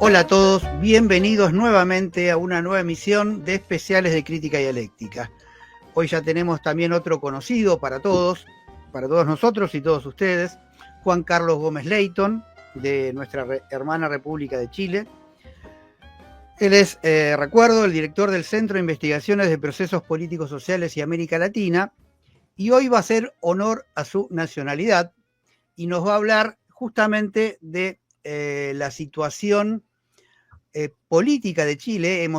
Hola a todos, bienvenidos nuevamente a una nueva emisión de Especiales de Crítica Dialéctica. Hoy ya tenemos también otro conocido para todos nosotros y todos ustedes, Juan Carlos Gómez Leyton, de nuestra hermana República de Chile. Él es, recuerdo, el director del Centro de Investigaciones de Procesos Políticos Sociales y América Latina, y hoy va a hacer honor a su nacionalidad y nos va a hablar justamente de la situación política de Chile.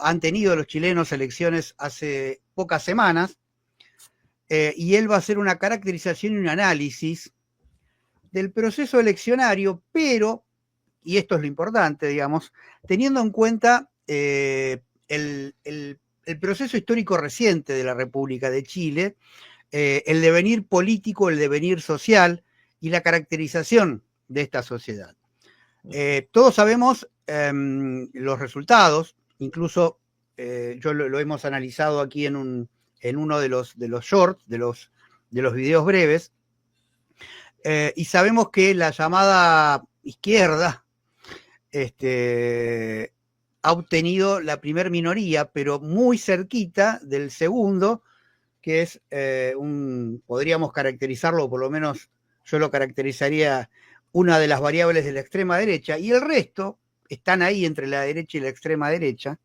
Han tenido los chilenos elecciones hace pocas semanas, y él va a hacer una caracterización y un análisis del proceso eleccionario, pero, y esto es lo importante, digamos, teniendo en cuenta el proceso histórico reciente de la República de Chile, el devenir político, el devenir social y la caracterización de esta sociedad. Todos sabemos los resultados, incluso yo lo hemos analizado aquí en uno de los shorts, de los videos breves, y sabemos que la llamada izquierda ha obtenido la primer minoría, pero muy cerquita del segundo, que es podríamos caracterizarlo, o por lo menos yo lo caracterizaría, una de las variables de la extrema derecha, y el resto están ahí entre la derecha y la extrema derecha.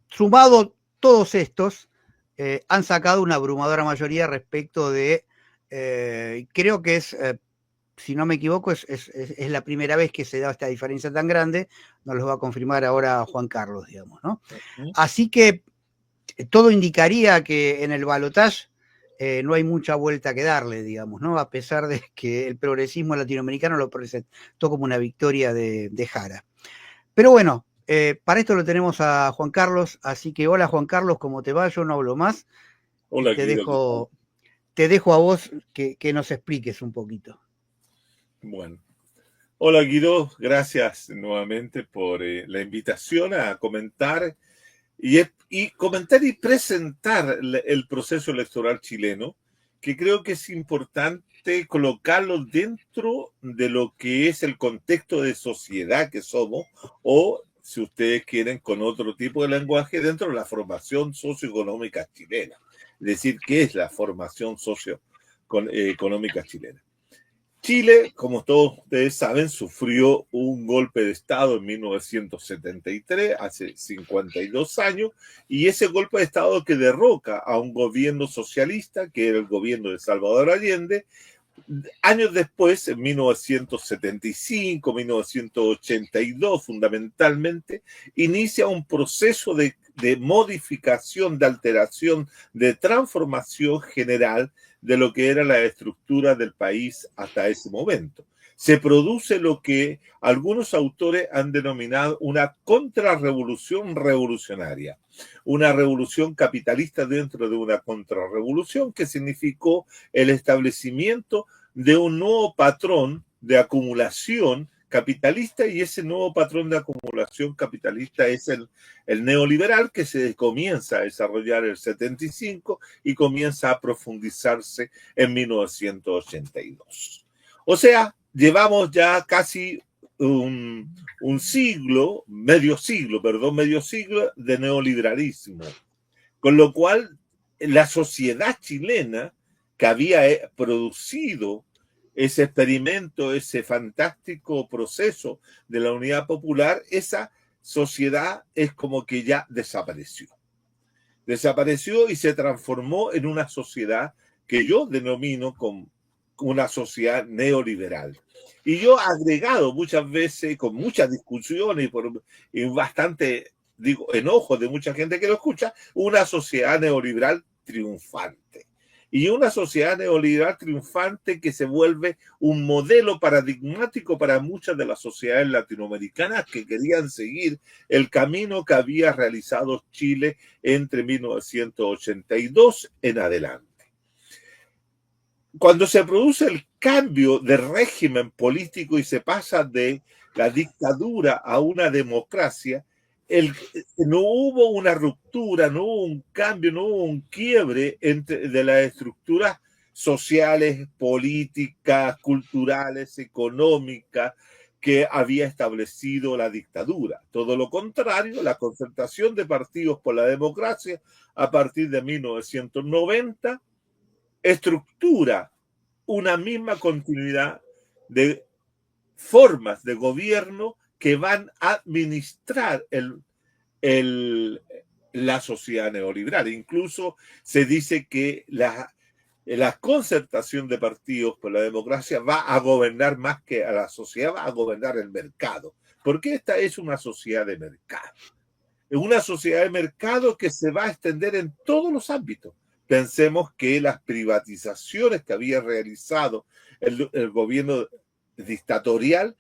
Sumado todos estos, han sacado una abrumadora mayoría respecto de, creo que es, si no me equivoco, es la primera vez que se da esta diferencia tan grande. Nos lo va a confirmar ahora Juan Carlos, digamos, ¿no? Así que todo indicaría que en el balotaje no hay mucha vuelta que darle, digamos, ¿no? A pesar de que el progresismo latinoamericano lo presentó como una victoria de Jara. Pero bueno, para esto lo tenemos a Juan Carlos, así que hola Juan Carlos, ¿cómo te va? Yo no hablo más. Hola, te dejo a vos que nos expliques un poquito. Bueno, hola Guido, gracias nuevamente por la invitación a comentar y comentar y presentar el proceso electoral chileno, que creo que es importante colocarlo dentro de lo que es el contexto de sociedad que somos, o si ustedes quieren con otro tipo de lenguaje, dentro de la formación socioeconómica chilena. Es decir, ¿qué es la formación socioeconómica chilena? Chile, como todos ustedes saben, sufrió un golpe de Estado en 1973, hace 52 años, y ese golpe de Estado que derroca a un gobierno socialista, que era el gobierno de Salvador Allende. Años después, en 1975, 1982, fundamentalmente, inicia un proceso de modificación, de alteración, de transformación general de lo que era la estructura del país hasta ese momento. Se produce lo que algunos autores han denominado una contrarrevolución revolucionaria, una revolución capitalista dentro de una contrarrevolución, que significó el establecimiento de un nuevo patrón de acumulación capitalista, y ese nuevo patrón de acumulación capitalista es el neoliberal, que se comienza a desarrollar en el 75 y comienza a profundizarse en 1982. O sea, llevamos ya casi un siglo, medio siglo de neoliberalismo, con lo cual la sociedad chilena, que había producido ese experimento, ese fantástico proceso de la unidad popular, esa sociedad es como que ya desapareció. Desapareció y se transformó en una sociedad que yo denomino como una sociedad neoliberal. Y yo he agregado muchas veces, con muchas discusiones y bastante enojo de mucha gente que lo escucha, una sociedad neoliberal triunfante. Y una sociedad neoliberal triunfante que se vuelve un modelo paradigmático para muchas de las sociedades latinoamericanas que querían seguir el camino que había realizado Chile entre 1982 en adelante. Cuando se produce el cambio de régimen político y se pasa de la dictadura a una democracia, no hubo una ruptura, no hubo un cambio, no hubo un quiebre de las estructuras sociales, políticas, culturales, económicas que había establecido la dictadura. Todo lo contrario, la concertación de partidos por la democracia a partir de 1990 estructura una misma continuidad de formas de gobierno que van a administrar la sociedad neoliberal. Incluso se dice que la concertación de partidos por la democracia va a gobernar más que a la sociedad, va a gobernar el mercado. Porque esta es una sociedad de mercado. Es una sociedad de mercado que se va a extender en todos los ámbitos. Pensemos que las privatizaciones que había realizado el gobierno dictatorial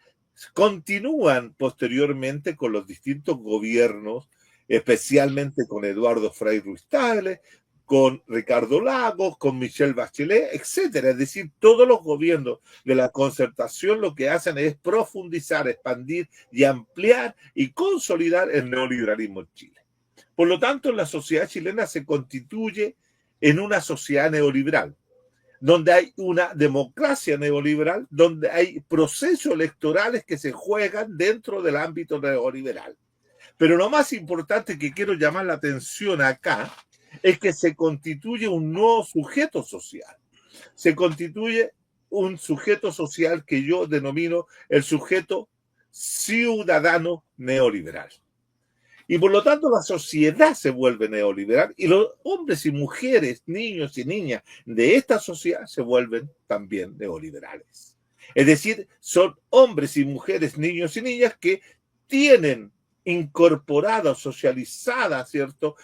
continúan posteriormente con los distintos gobiernos, especialmente con Eduardo Frei Ruiz-Tagle, con Ricardo Lagos, con Michelle Bachelet, etcétera. Es decir, todos los gobiernos de la concertación lo que hacen es profundizar, expandir y ampliar y consolidar el neoliberalismo en Chile. Por lo tanto, la sociedad chilena se constituye en una sociedad neoliberal, donde hay una democracia neoliberal, donde hay procesos electorales que se juegan dentro del ámbito neoliberal. Pero lo más importante que quiero llamar la atención acá es que se constituye un nuevo sujeto social. Se constituye un sujeto social que yo denomino el sujeto ciudadano neoliberal. Y por lo tanto la sociedad se vuelve neoliberal y los hombres y mujeres, niños y niñas de esta sociedad se vuelven también neoliberales. Es decir, son hombres y mujeres, niños y niñas que tienen incorporada, socializada, ¿cierto?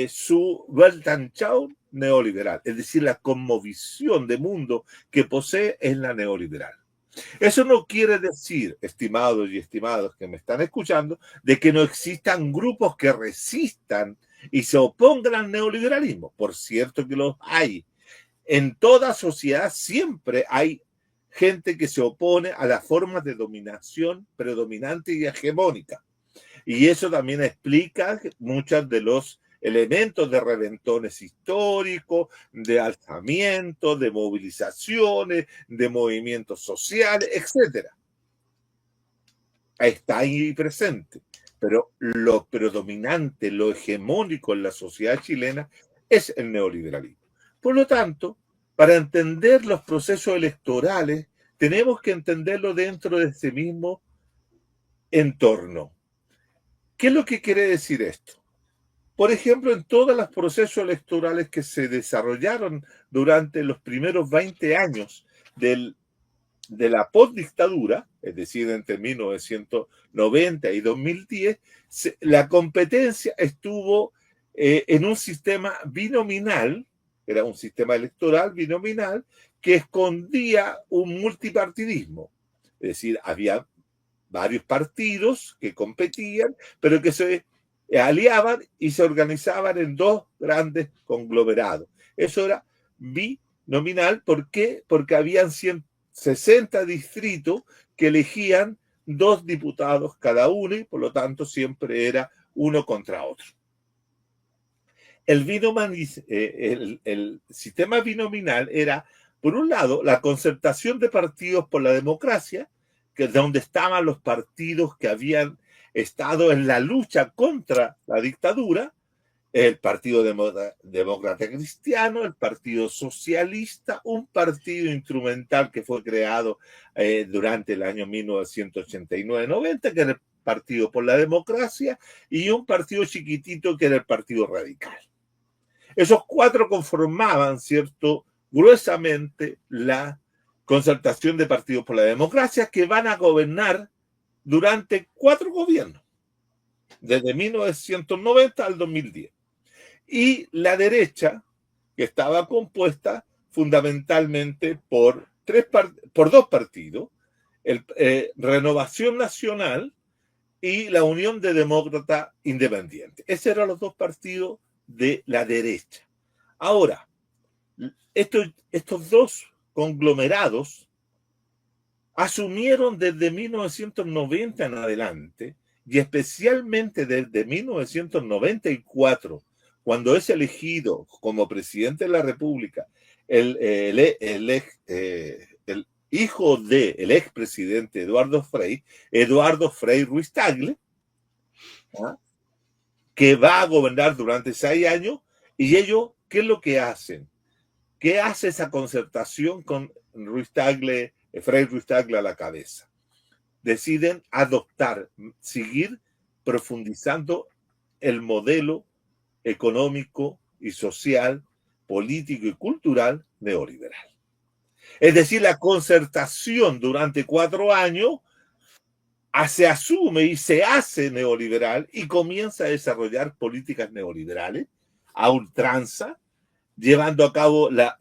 Su Weltanschauung neoliberal, es decir, la cosmovisión de mundo que posee es la neoliberal. Eso no quiere decir, estimados y estimadas que me están escuchando, de que no existan grupos que resistan y se opongan al neoliberalismo. Por cierto que los hay. En toda sociedad siempre hay gente que se opone a las formas de dominación predominante y hegemónica. Y eso también explica muchos de los elementos de reventones históricos, de alzamientos, de movilizaciones, de movimientos sociales, etc. Está ahí presente. Pero lo predominante, lo hegemónico en la sociedad chilena es el neoliberalismo. Por lo tanto, para entender los procesos electorales, tenemos que entenderlo dentro de ese mismo entorno. ¿Qué es lo que quiere decir esto? Por ejemplo, en todos los procesos electorales que se desarrollaron durante los primeros 20 años de la postdictadura, es decir, entre 1990 y 2010, la competencia estuvo en un sistema binominal, era un sistema electoral binominal, que escondía un multipartidismo. Es decir, había varios partidos que competían, pero que se aliaban y se organizaban en dos grandes conglomerados. Eso era binominal. ¿Por qué? Porque habían 60 distritos que elegían 2 diputados cada uno y por lo tanto siempre era uno contra otro. El sistema binominal era, por un lado, la concertación de partidos por la democracia, que es donde estaban los partidos que habían estado en la lucha contra la dictadura, el Partido Demócrata Cristiano, el Partido Socialista, un partido instrumental que fue creado durante el año 1989-90, que era el Partido por la Democracia, y un partido chiquitito que era el Partido Radical. Esos 4 conformaban, ¿cierto?, gruesamente la concertación de partidos por la democracia que van a gobernar durante 4 gobiernos, desde 1990 al 2010. Y la derecha, que estaba compuesta fundamentalmente por 2 partidos, Renovación Nacional y la Unión de Demócratas Independientes. Esos eran los 2 partidos de la derecha. Ahora, estos 2 conglomerados asumieron desde 1990 en adelante, y especialmente desde 1994, cuando es elegido como presidente de la República el hijo del expresidente Eduardo Frei Ruiz-Tagle, ¿ah?, que va a gobernar durante 6 años, y ellos, ¿qué es lo que hacen? ¿Qué hace esa concertación con Frei Ruiz-Tagle a la cabeza? Deciden adoptar, seguir profundizando el modelo económico y social, político y cultural neoliberal. Es decir, la concertación durante 4 años se asume y se hace neoliberal y comienza a desarrollar políticas neoliberales a ultranza, llevando a cabo las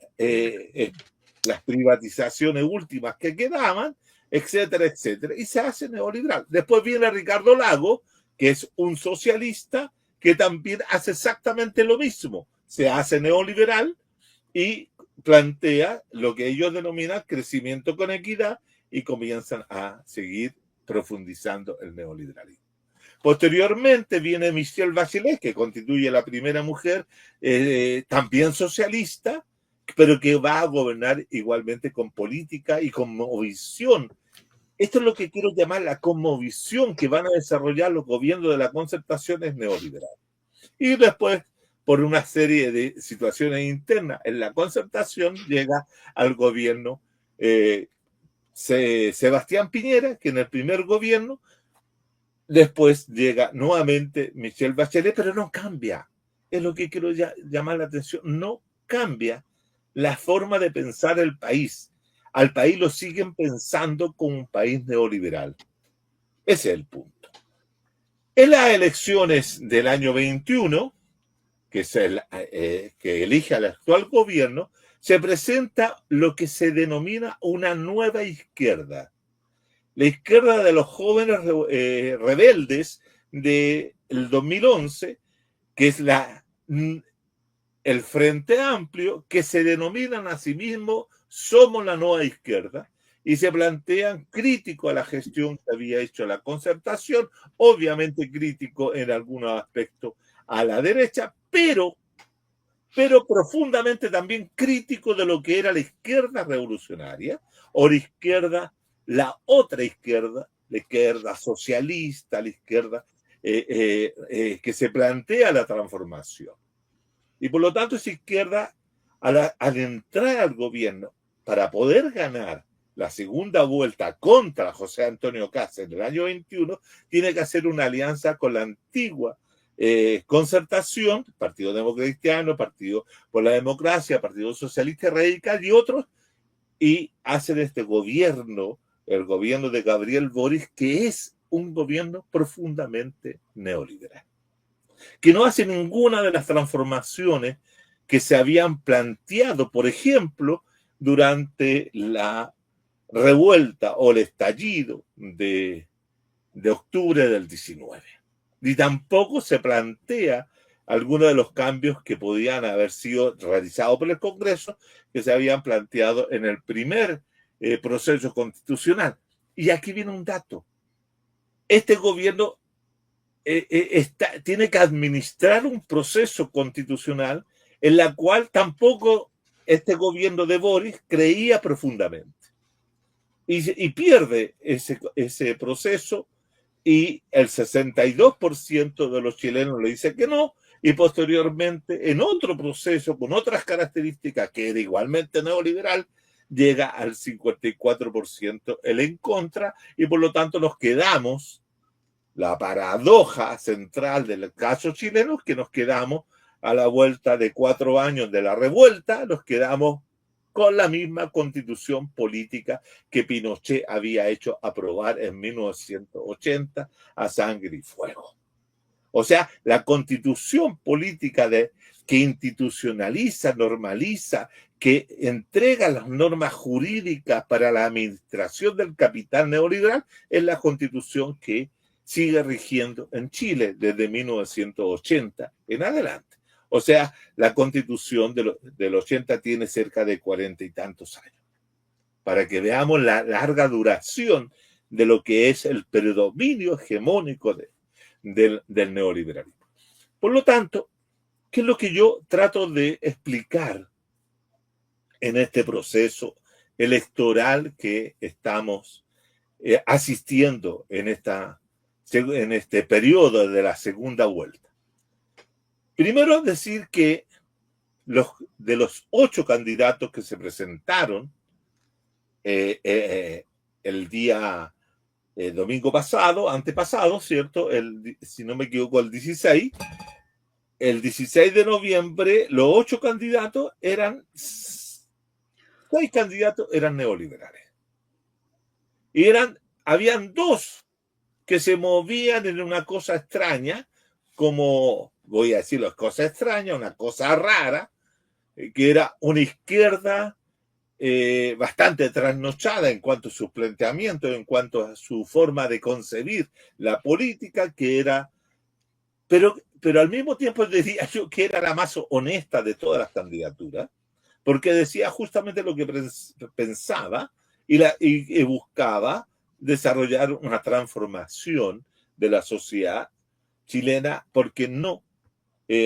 privatizaciones últimas que quedaban, etcétera, etcétera, y se hace neoliberal. Después viene Ricardo Lagos, que es un socialista que también hace exactamente lo mismo. Se hace neoliberal y plantea lo que ellos denominan crecimiento con equidad, y comienzan a seguir profundizando el neoliberalismo. Posteriormente viene Michelle Bachelet, que constituye la primera mujer también socialista, pero que va a gobernar igualmente con política y con visión. Esto es lo que quiero llamar la cosmovisión que van a desarrollar los gobiernos de la concertación neoliberal. Y después, por una serie de situaciones internas en la concertación, llega al gobierno Sebastián Piñera, que en el primer gobierno. Después llega nuevamente Michelle Bachelet, pero no cambia. Es lo que quiero llamar la atención. No cambia la forma de pensar el país. Al país lo siguen pensando como un país neoliberal. Ese es el punto. En las elecciones del año 21, que elige al actual gobierno, se presenta lo que se denomina una nueva izquierda. La izquierda de los jóvenes rebeldes del 2011, que es el Frente Amplio, que se denominan a sí mismos Somos la Nueva Izquierda, y se plantean crítico a la gestión que había hecho la concertación, obviamente crítico en algunos aspectos a la derecha, pero profundamente también crítico de lo que era la izquierda revolucionaria o la otra izquierda, la izquierda socialista, la izquierda que se plantea la transformación. Y por lo tanto esa izquierda, al entrar al gobierno, para poder ganar la segunda vuelta contra José Antonio Kast en el año 21, tiene que hacer una alianza con la antigua concertación, Partido Demócrata Cristiano, Partido por la Democracia, Partido Socialista Radical y otros, y hacen este gobierno, el gobierno de Gabriel Boric, que es un gobierno profundamente neoliberal, que no hace ninguna de las transformaciones que se habían planteado, por ejemplo, durante la revuelta o el estallido de octubre del 19. Ni tampoco se plantea algunos de los cambios que podían haber sido realizados por el Congreso, que se habían planteado en el primer proceso constitucional. Y aquí viene un dato. Este gobierno tiene que administrar un proceso constitucional en la cual tampoco este gobierno de Boric creía profundamente. Y pierde ese proceso, y el 62% de los chilenos le dice que no, y posteriormente, en otro proceso con otras características que era igualmente neoliberal, llega al 54% el en contra, y por lo tanto nos quedamos, la paradoja central del caso chileno, que nos quedamos a la vuelta de 4 años de la revuelta, nos quedamos con la misma constitución política que Pinochet había hecho aprobar en 1980 a sangre y fuego. O sea, la constitución política que institucionaliza, normaliza, que entrega las normas jurídicas para la administración del capital neoliberal, es la constitución que sigue rigiendo en Chile desde 1980 en adelante. O sea, la constitución del 80 tiene cerca de 40 y tantos años. Para que veamos la larga duración de lo que es el predominio hegemónico del neoliberalismo. Por lo tanto, ¿qué es lo que yo trato de explicar en este proceso electoral que estamos asistiendo en este periodo de la segunda vuelta. Primero decir que de los 8 candidatos que se presentaron el día domingo pasado, antepasado, ¿cierto? Si no me equivoco, el 16 de noviembre, los 8 candidatos 6 candidatos eran neoliberales. Y habían 2 que se movían en una cosa extraña, como, voy a decirlo, cosa extraña, una cosa rara, que era una izquierda bastante trasnochada en cuanto a sus planteamientos, en cuanto a su forma de concebir la política, que era, pero al mismo tiempo diría yo que era la más honesta de todas las candidaturas, porque decía justamente lo que pensaba y buscaba desarrollar una transformación de la sociedad chilena, porque no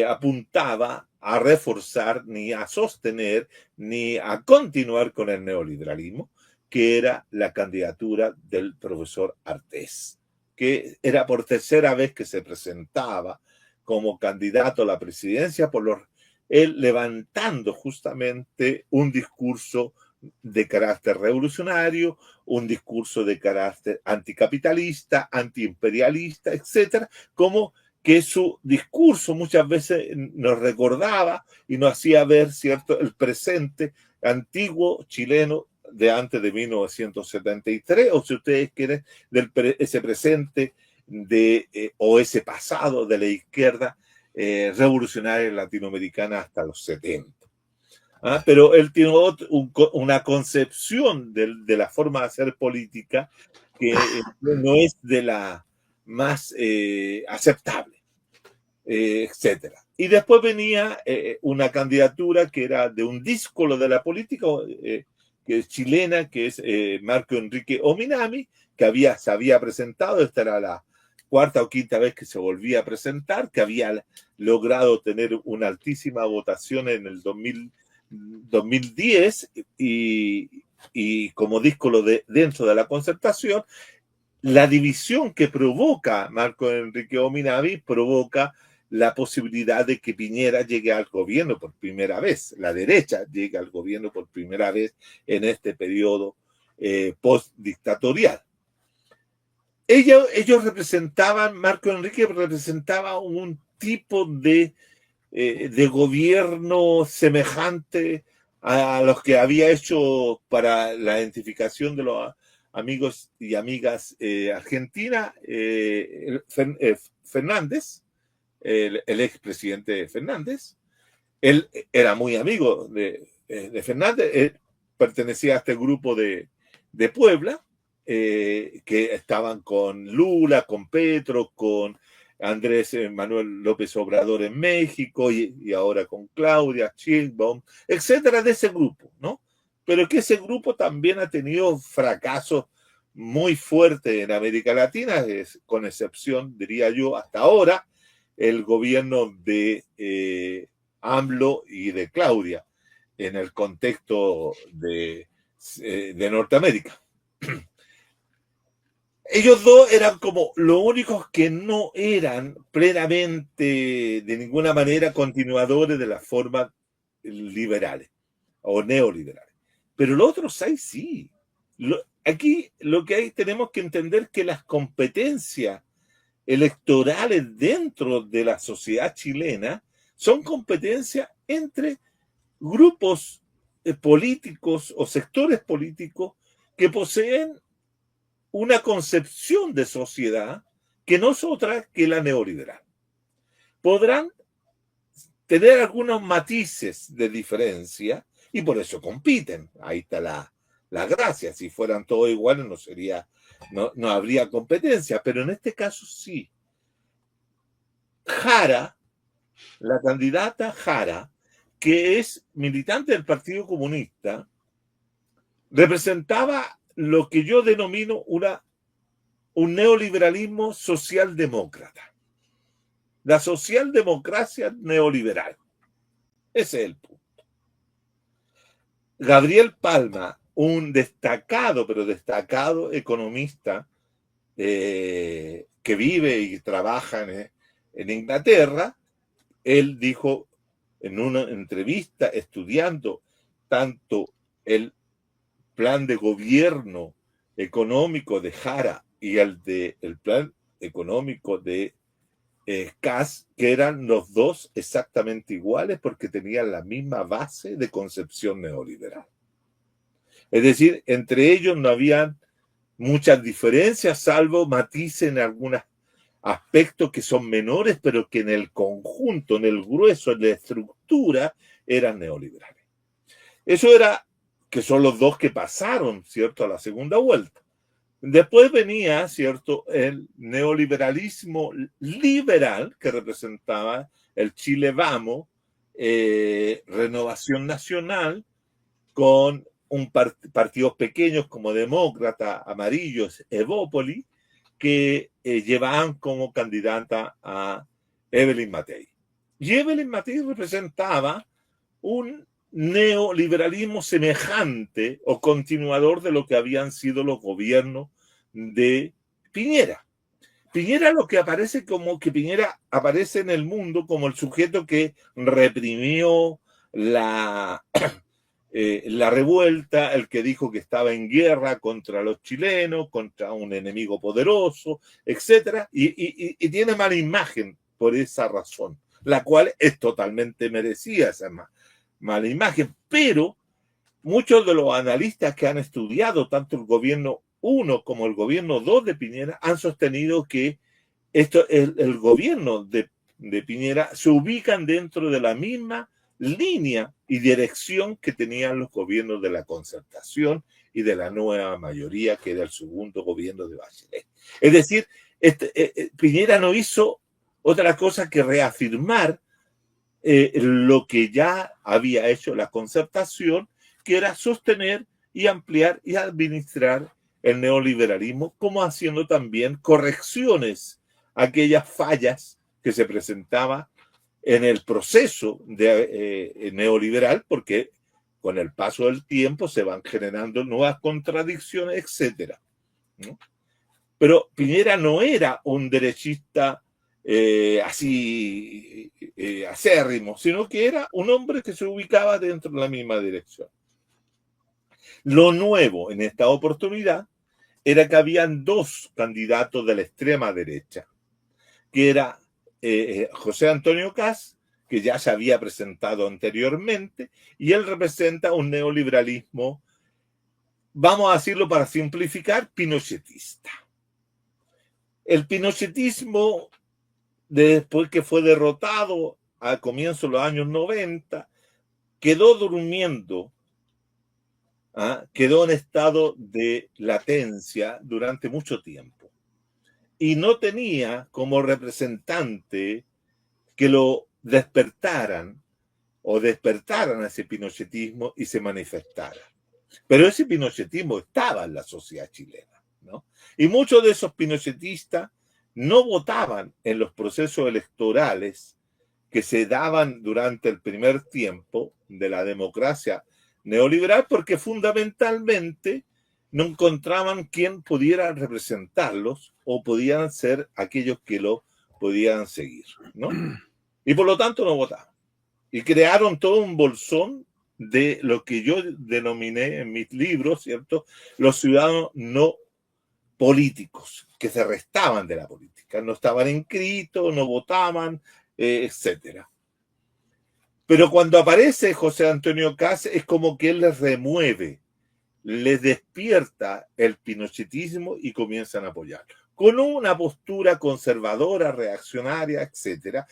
apuntaba a reforzar, ni a sostener, ni a continuar con el neoliberalismo, que era la candidatura del profesor Artés, que era por tercera vez que se presentaba como candidato a la presidencia, él levantando justamente un discurso de carácter revolucionario, un discurso de carácter anticapitalista, antiimperialista, etcétera, como que su discurso muchas veces nos recordaba y nos hacía ver, ¿cierto?, el presente antiguo chileno de antes de 1973, o si ustedes quieren, ese presente o ese pasado de la izquierda revolucionaria latinoamericana hasta los 70. Pero él tiene una concepción de la forma de hacer política que no es de la más aceptable, etcétera. Y después venía una candidatura que era de un díscolo de la política que es chilena, que es Marco Enrique Ominami, que se había presentado. Esta era la 4ª o 5ª vez que se volvía a presentar, que había logrado tener una altísima votación en el 2010 y como díscolo dentro de la Concertación. La división que provoca Marco Enrique Ominami provoca la posibilidad de que Piñera llegue al gobierno por primera vez, la derecha llegue al gobierno por primera vez en este periodo postdictatorial. Ellos representaban, Marco Enrique representaba un tipo de gobierno semejante a los que había hecho para la identificación de los amigos y amigas Argentina, Fernández, el expresidente Fernández. Él era muy amigo de Fernández, él pertenecía a este grupo de Puebla, que estaban con Lula, con Petro, con Andrés Manuel López Obrador en México y ahora con Claudia Sheinbaum, etcétera, de ese grupo, ¿no? Pero que ese grupo también ha tenido fracasos muy fuertes en América Latina, con excepción, diría yo, hasta ahora, el gobierno de AMLO y de Claudia en el contexto de Norteamérica. Ellos 2 eran como los únicos que no eran plenamente, de ninguna manera, continuadores de las formas liberales o neoliberales. Pero los otros 6 sí. Aquí lo que tenemos que entender que las competencias electorales dentro de la sociedad chilena son competencias entre grupos políticos o sectores políticos que poseen una concepción de sociedad que no es otra que la neoliberal. Podrán tener algunos matices de diferencia y por eso compiten. Ahí está la gracia. Si fueran todos iguales no habría competencia, pero en este caso sí. Jara, la candidata Jara, que es militante del Partido Comunista, representaba lo que yo denomino un neoliberalismo socialdemócrata. La socialdemocracia neoliberal. Ese es el punto. Gabriel Palma, un destacado, pero destacado economista que vive y trabaja en Inglaterra, él dijo en una entrevista, estudiando tanto el plan de gobierno económico de Jara y el plan económico de Kass, que eran los dos exactamente iguales porque tenían la misma base de concepción neoliberal. Es decir, entre ellos no habían muchas diferencias, salvo matices en algunos aspectos que son menores, pero que en el conjunto, en el grueso, en la estructura, eran neoliberales. Eso era, que son los dos que pasaron, ¿cierto?, a la segunda vuelta. Después venía, ¿cierto?, el neoliberalismo liberal, que representaba el Chile Vamos, Renovación Nacional, con partidos pequeños como Demócrata, Amarillos, Evópoli, que llevaban como candidata a Evelyn Matei. Y Evelyn Matei representaba un neoliberalismo semejante o continuador de lo que habían sido los gobiernos de Piñera. Piñera lo que aparece como que Piñera aparece en el mundo como el sujeto que reprimió la revuelta, el que dijo que estaba en guerra contra los chilenos, contra un enemigo poderoso, etc. Y tiene mala imagen por esa razón, la cual es totalmente merecida esa mala imagen, pero muchos de los analistas que han estudiado tanto el gobierno 1 como el gobierno 2 de Piñera han sostenido que el gobierno de Piñera se ubican dentro de la misma línea y dirección que tenían los gobiernos de la Concertación y de la nueva mayoría, que era el segundo gobierno de Bachelet. Es decir, Piñera no hizo otra cosa que reafirmar lo que ya había hecho la Concertación, que era sostener y ampliar y administrar el neoliberalismo, como haciendo también correcciones a aquellas fallas que se presentaban en el proceso neoliberal, porque con el paso del tiempo se van generando nuevas contradicciones, etc. ¿no? Pero Piñera no era un derechista así acérrimo, sino que era un hombre que se ubicaba dentro de la misma dirección. Lo nuevo en esta oportunidad era que habían dos candidatos de la extrema derecha, que era José Antonio Kass, que ya se había presentado anteriormente, y él representa un neoliberalismo, vamos a decirlo para simplificar, pinochetista. El pinochetismo, después que fue derrotado a comienzos de los años 90, quedó durmiendo, quedó en estado de latencia durante mucho tiempo. Y no tenía como representante que lo despertaran a ese pinochetismo y se manifestara. Pero ese pinochetismo estaba en la sociedad chilena, ¿no? Y muchos de esos pinochetistas no votaban en los procesos electorales que se daban durante el primer tiempo de la democracia neoliberal, porque fundamentalmente no encontraban quién pudiera representarlos o podían ser aquellos que lo podían seguir, ¿no? Y por lo tanto no votaban. Y crearon todo un bolsón de lo que yo denominé en mis libros, ¿cierto?, los ciudadanos no políticos, que se restaban de la política, no estaban inscritos, no votaban, etc. Pero cuando aparece José Antonio Kass, es como que él les remueve, les despierta el pinochetismo y comienzan a apoyarlo, con una postura conservadora, reaccionaria, etc.,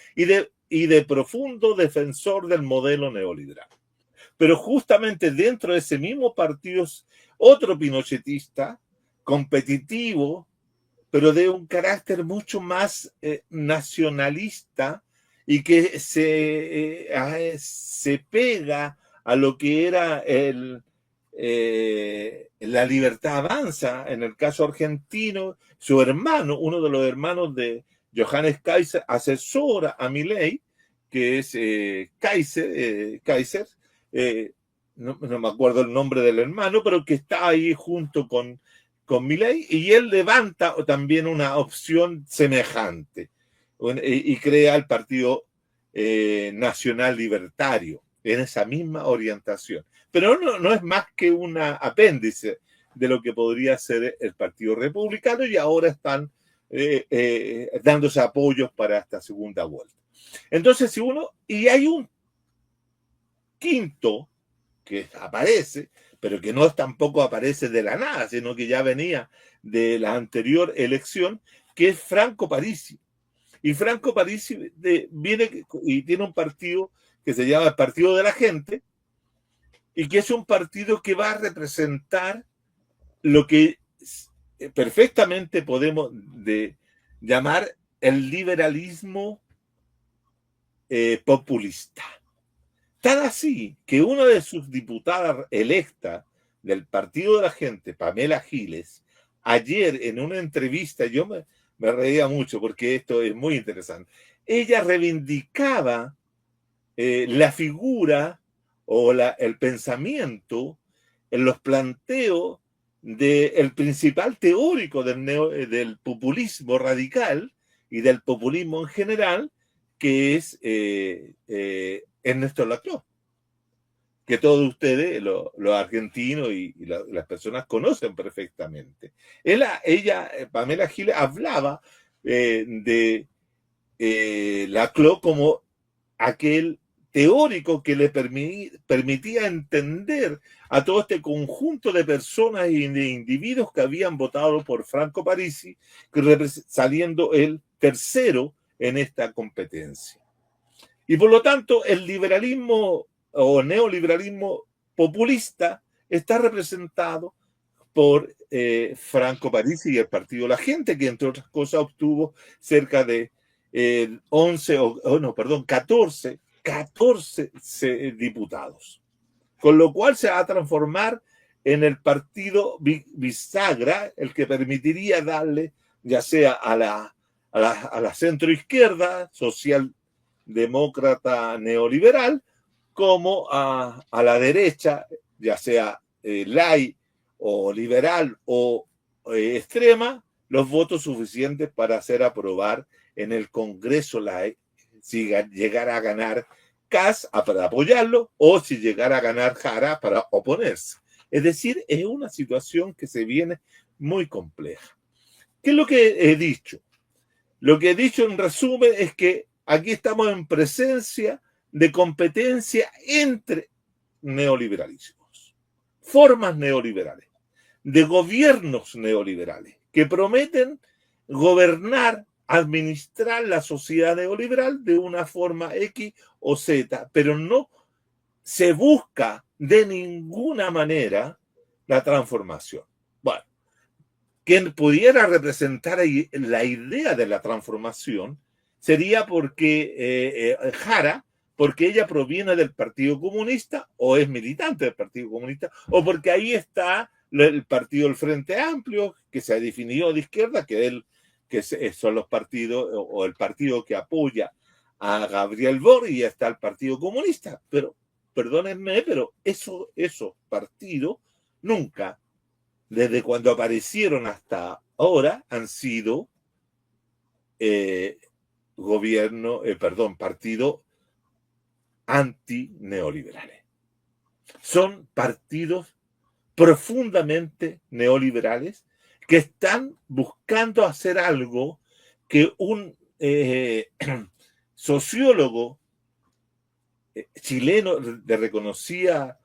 y de profundo defensor del modelo neoliberal. Pero justamente dentro de ese mismo partido, otro pinochetista, competitivo, pero de un carácter mucho más nacionalista y que se pega a lo que era la libertad avanza, en el caso argentino, su hermano, uno de los hermanos de Johannes Kaiser, asesora a Milei, que es Kaiser, no me acuerdo el nombre del hermano, pero que está ahí junto con Milei, y él levanta también una opción semejante y crea el Partido Nacional Libertario en esa misma orientación. Pero no es más que un apéndice de lo que podría ser el Partido Republicano, y ahora están dándose apoyos para esta segunda vuelta. Entonces, y hay un quinto que aparece, pero que no tampoco aparece de la nada, sino que ya venía de la anterior elección, que es Franco Parisi. Y Franco Parisi viene y tiene un partido que se llama el Partido de la Gente, y que es un partido que va a representar lo que perfectamente podemos llamar el liberalismo populista. Tan así que una de sus diputadas electas del Partido de la Gente, Pamela Giles, ayer en una entrevista, yo me reía mucho porque esto es muy interesante, ella reivindicaba la figura o el pensamiento en los planteos del principal teórico del populismo radical y del populismo en general, que es Ernesto Laclau, que todos ustedes, los argentinos y las personas conocen perfectamente. Ella, Pamela Giles, hablaba de Laclau como aquel teórico que le permitía entender a todo este conjunto de personas y de individuos que habían votado por Franco Parisi, saliendo el tercero en esta competencia. Y por lo tanto, el liberalismo o neoliberalismo populista está representado por Franco Parisi y el Partido de la Gente, que entre otras cosas obtuvo cerca de 14 diputados. Con lo cual se va a transformar en el partido bisagra, el que permitiría darle, ya sea a la centroizquierda, socialdemócrata neoliberal, como a la derecha, ya sea laica o liberal o extrema, los votos suficientes para hacer aprobar en el Congreso si llegara a ganar Kast para apoyarlo, o si llegara a ganar Jara para oponerse. Es decir, es una situación que se viene muy compleja. ¿Qué es lo que he dicho? Lo que he dicho en resumen es que aquí estamos en presencia de competencia entre neoliberalismos, formas neoliberales, de gobiernos neoliberales que prometen gobernar, administrar la sociedad neoliberal de una forma X o Z, pero no se busca de ninguna manera la transformación. Bueno, quien pudiera representar la idea de la transformación sería Jara, porque ella proviene del Partido Comunista o es militante del Partido Comunista, o porque ahí está el partido del Frente Amplio, que se ha definido de izquierda, que son los partidos, o el partido que apoya a Gabriel Boric, y está el Partido Comunista. Pero, perdónenme, pero esos partidos nunca, desde cuando aparecieron hasta ahora, han sido partidos antineoliberales. Son partidos profundamente neoliberales que están buscando hacer algo que un sociólogo chileno de reconocida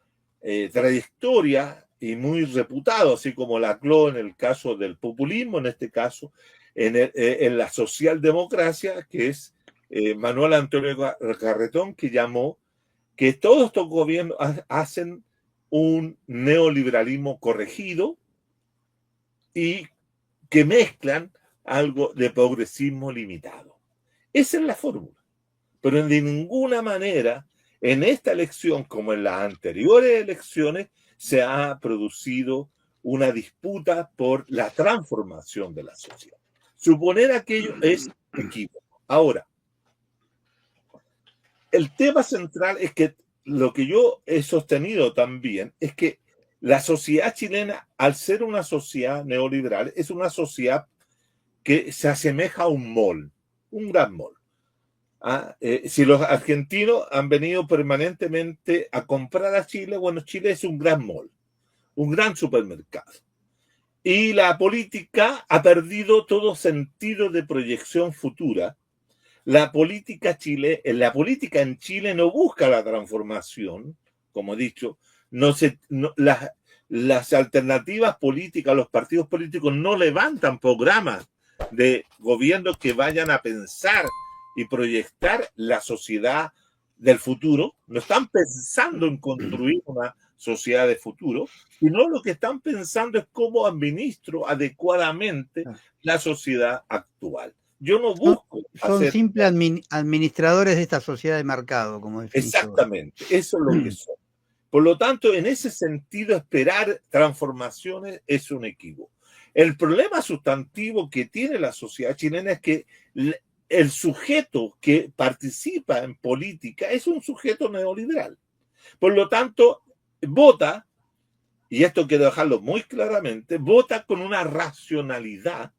trayectoria y muy reputado, así como Laclau en el caso del populismo, en este caso en la socialdemocracia, que es Manuel Antonio Garretón, que llamó que todos estos gobiernos hacen un neoliberalismo corregido y que mezclan algo de progresismo limitado. Esa es la fórmula. Pero de ninguna manera en esta elección, como en las anteriores elecciones, se ha producido una disputa por la transformación de la sociedad. Suponer aquello es equívoco. Ahora, el tema central es que lo que yo he sostenido también es que la sociedad chilena, al ser una sociedad neoliberal, es una sociedad que se asemeja a un mall, un gran mall. Si los argentinos han venido permanentemente a comprar a Chile, bueno, Chile es un gran mall, un gran supermercado. Y la política ha perdido todo sentido de proyección futura. La política en Chile no busca la transformación, como he dicho, las alternativas políticas, los partidos políticos no levantan programas de gobierno que vayan a pensar y proyectar la sociedad del futuro. No están pensando en construir una sociedad de futuro, sino lo que están pensando es cómo administro adecuadamente la sociedad actual. Yo no busco son simples administradores de esta sociedad de mercado, como definís. Exactamente, eso es lo que son. Por lo tanto, en ese sentido, esperar transformaciones es un equívoco. El problema sustantivo que tiene la sociedad chilena es que el sujeto que participa en política es un sujeto neoliberal. Por lo tanto, vota, y esto quiero dejarlo muy claramente, vota con una racionalidad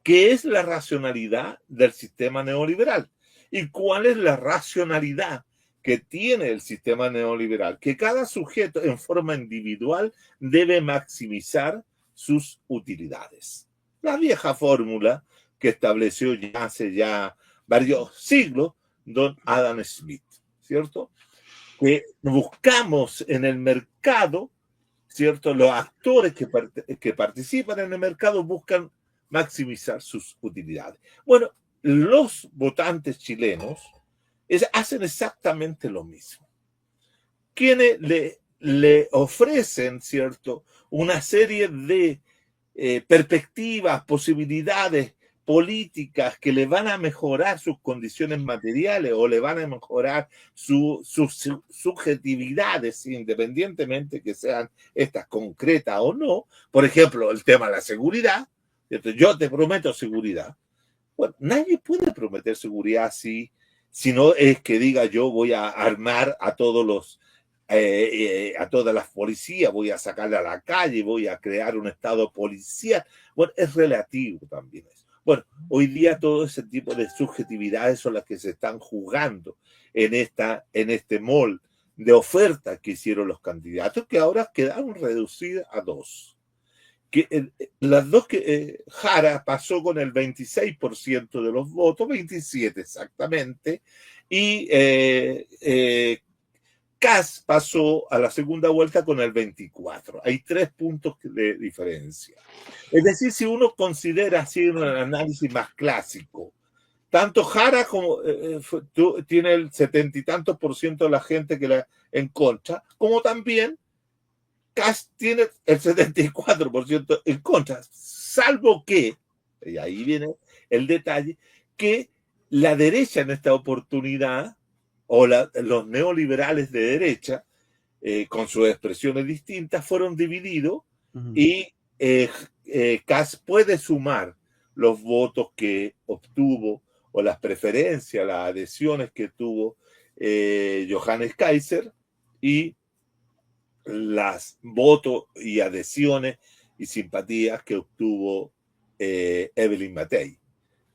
que es la racionalidad del sistema neoliberal. ¿Y cuál es la racionalidad que tiene el sistema neoliberal? Que cada sujeto en forma individual debe maximizar sus utilidades. La vieja fórmula que estableció ya hace ya varios siglos don Adam Smith, ¿cierto? Que buscamos en el mercado, ¿cierto? Los actores que participan en el mercado buscan maximizar sus utilidades. Bueno, los votantes chilenos hacen exactamente lo mismo. Quienes le ofrecen, ¿cierto?, una serie de perspectivas, posibilidades políticas que le van a mejorar sus condiciones materiales o le van a mejorar sus subjetividades, independientemente que sean estas concretas o no. Por ejemplo, el tema de la seguridad. Yo te prometo seguridad. Bueno, nadie puede prometer seguridad si no es que diga yo voy a armar a todas las policías, voy a sacarle a la calle, voy a crear un estado policial. Bueno, es relativo también eso. Bueno, hoy día todo ese tipo de subjetividades son las que se están jugando en este mall de ofertas que hicieron los candidatos, que ahora quedaron reducidas a dos. Las dos que Jara pasó con el 26% de los votos, 27 exactamente, y Kast pasó a la segunda vuelta con el 24. Hay 3 puntos de diferencia. Es decir, si uno considera así un análisis más clásico, tanto Jara como tiene el 70 y tantos % de la gente que la en contra, como también Kast tiene el 74% en contra, salvo que, y ahí viene el detalle, que la derecha en esta oportunidad, o los neoliberales de derecha, con sus expresiones distintas, fueron divididos y Kast puede sumar los votos que obtuvo o las preferencias, las adhesiones que tuvo Johannes Kaiser y las votos y adhesiones y simpatías que obtuvo Evelyn Matei.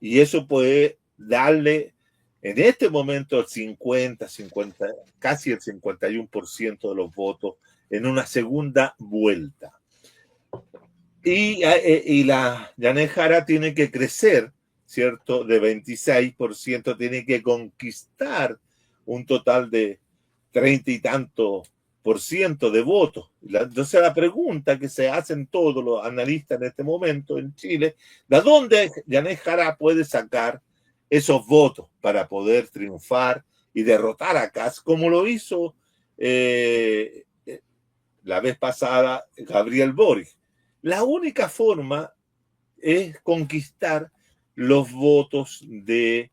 Y eso puede darle en este momento el 50, casi el 51% de los votos en una segunda vuelta. Y la Janez Jara tiene que crecer, ¿cierto? De 26%, tiene que conquistar un total de 30 y tantos % de votos. Entonces la pregunta que se hacen todos los analistas en este momento en Chile, ¿de dónde Janez Jara puede sacar esos votos para poder triunfar y derrotar a Kast, como lo hizo la vez pasada Gabriel Boric? La única forma es conquistar los votos de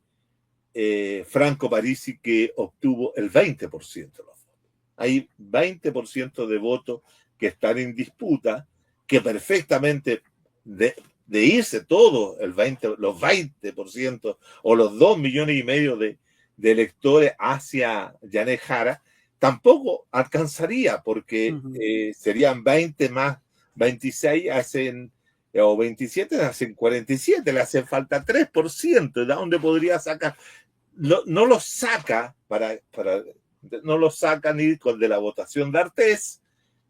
Franco Parisi, que obtuvo el 20% de los votos. Hay 20% de votos que están en disputa, que perfectamente de irse todo los 20% o los 2,5 millones de electores hacia Janez Jara, tampoco alcanzaría, porque Ujú. serían 20 más 26, hacen, o 27, hacen 47, le hace falta 3%, ¿de dónde podría sacar? No lo saca no lo saca ni con de la votación de Artés,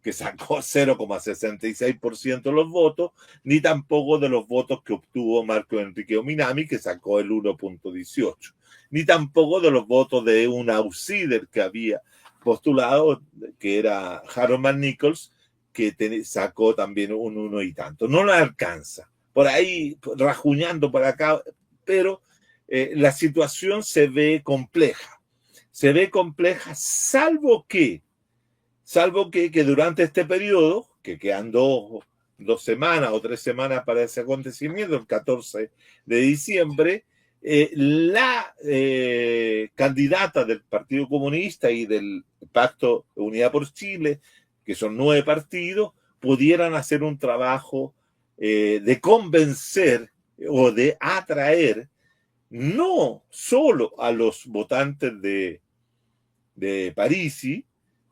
que sacó 0,66% de los votos, ni tampoco de los votos que obtuvo Marco Enrique Ominami, que sacó el 1,18%, ni tampoco de los votos de un outsider que había postulado, que era Harold McNichols, que sacó también un 1 y tanto. No lo alcanza. Por ahí, rajuñando por acá, pero la situación se ve compleja. Se ve compleja, salvo que durante este periodo, que quedan 2 semanas o 3 semanas para ese acontecimiento, el 14 de diciembre, la candidata del Partido Comunista y del Pacto de Unidad por Chile, que son 9 partidos, pudieran hacer un trabajo de convencer o de atraer no solo a los votantes de Parisi,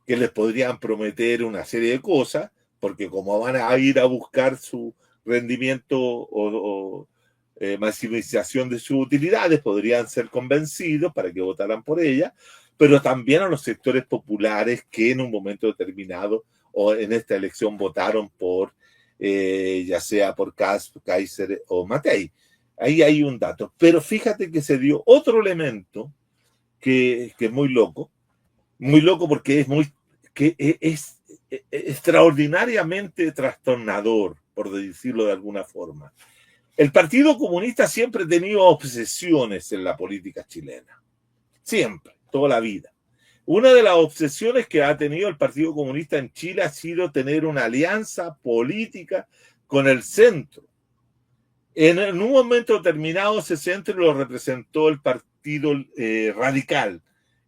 que les podrían prometer una serie de cosas, porque como van a ir a buscar su rendimiento o maximización de sus utilidades, podrían ser convencidos para que votaran por ella, pero también a los sectores populares que en un momento determinado o en esta elección votaron por, ya sea por Kaiser o Matei. Ahí hay un dato. Pero fíjate que se dio otro elemento que es muy loco porque es extraordinariamente trastornador, por decirlo de alguna forma. El Partido Comunista siempre ha tenido obsesiones en la política chilena. Siempre, toda la vida. Una de las obsesiones que ha tenido el Partido Comunista en Chile ha sido tener una alianza política con el centro. En un momento determinado, ese centro lo representó el Partido Radical.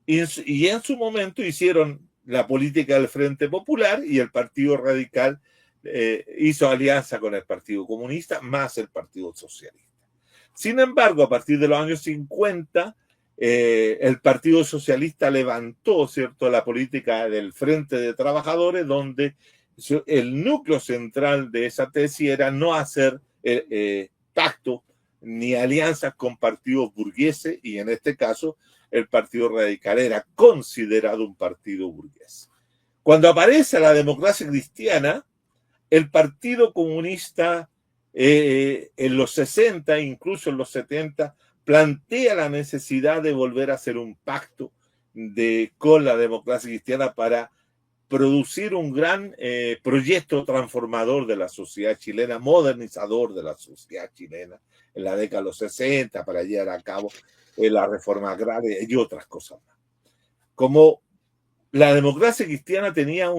Y en su momento hicieron la política del Frente Popular y el Partido Radical hizo alianza con el Partido Comunista más el Partido Socialista. Sin embargo, a partir de los años 50, el Partido Socialista levantó, ¿cierto?, la política del Frente de Trabajadores, donde el núcleo central de esa tesis era no hacer pacto ni alianzas con partidos burgueses, y en este caso el Partido Radical era considerado un partido burgués. Cuando aparece la democracia cristiana, el Partido Comunista en los 60, incluso en los 70, plantea la necesidad de volver a hacer un pacto con la democracia cristiana para producir un gran proyecto transformador de la sociedad chilena, modernizador de la sociedad chilena en la década de los 60, para llevar a cabo la reforma agraria y otras cosas más. Como la democracia cristiana tenía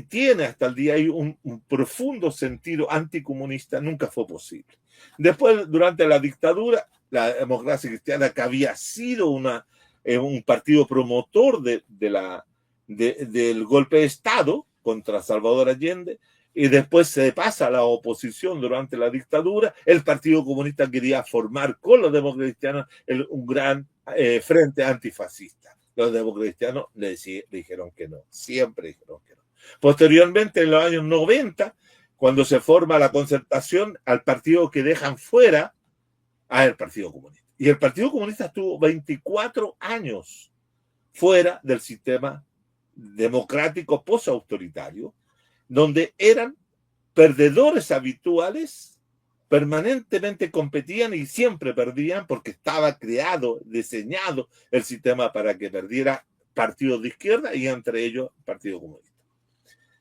tiene hasta el día de hoy un profundo sentido anticomunista, nunca fue posible. Después, durante la dictadura, la democracia cristiana, que había sido un partido promotor del golpe de Estado contra Salvador Allende, y después se pasa a la oposición durante la dictadura, el Partido Comunista quería formar con los demócratas cristianos un gran frente antifascista. Los demócratas cristianos le dijeron que no, siempre dijeron que no. Posteriormente, en los años 90, cuando se forma la Concertación, al partido que dejan fuera al Partido Comunista. Y el Partido Comunista estuvo 24 años fuera del sistema democrático postautoritario, donde eran perdedores habituales, permanentemente competían y siempre perdían, porque estaba creado, diseñado el sistema para que perdiera partidos de izquierda y entre ellos el Partido Comunista.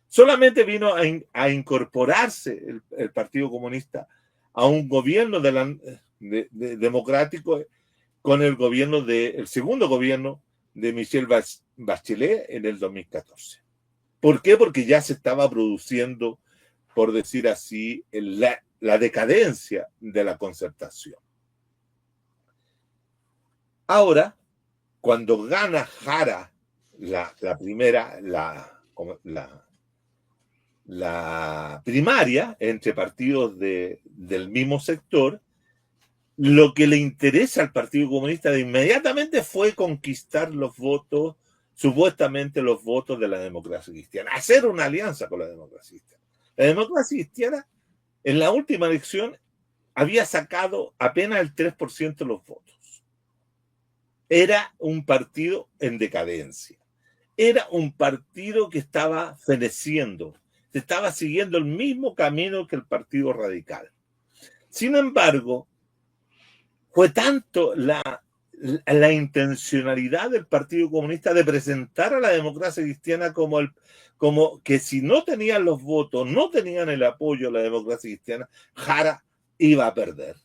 Solamente vino a incorporarse el Partido Comunista a un gobierno democrático con el segundo gobierno de Michelle Bachelet en el 2014. ¿Por qué? Porque ya se estaba produciendo, por decir así, la decadencia de la Concertación. Ahora, cuando gana Jara la primaria entre partidos del mismo sector, lo que le interesa al Partido Comunista de inmediatamente fue conquistar los votos supuestamente los votos de la democracia cristiana, hacer una alianza con la democracia cristiana. La democracia cristiana en la última elección había sacado apenas el 3% de los votos. Era un partido en decadencia. Era un partido que estaba feneciendo, estaba siguiendo el mismo camino que el Partido Radical. Sin embargo, fue tanto la intencionalidad del Partido Comunista de presentar a la democracia cristiana como que si no tenían los votos, no tenían el apoyo de la democracia cristiana, Jara iba a perder.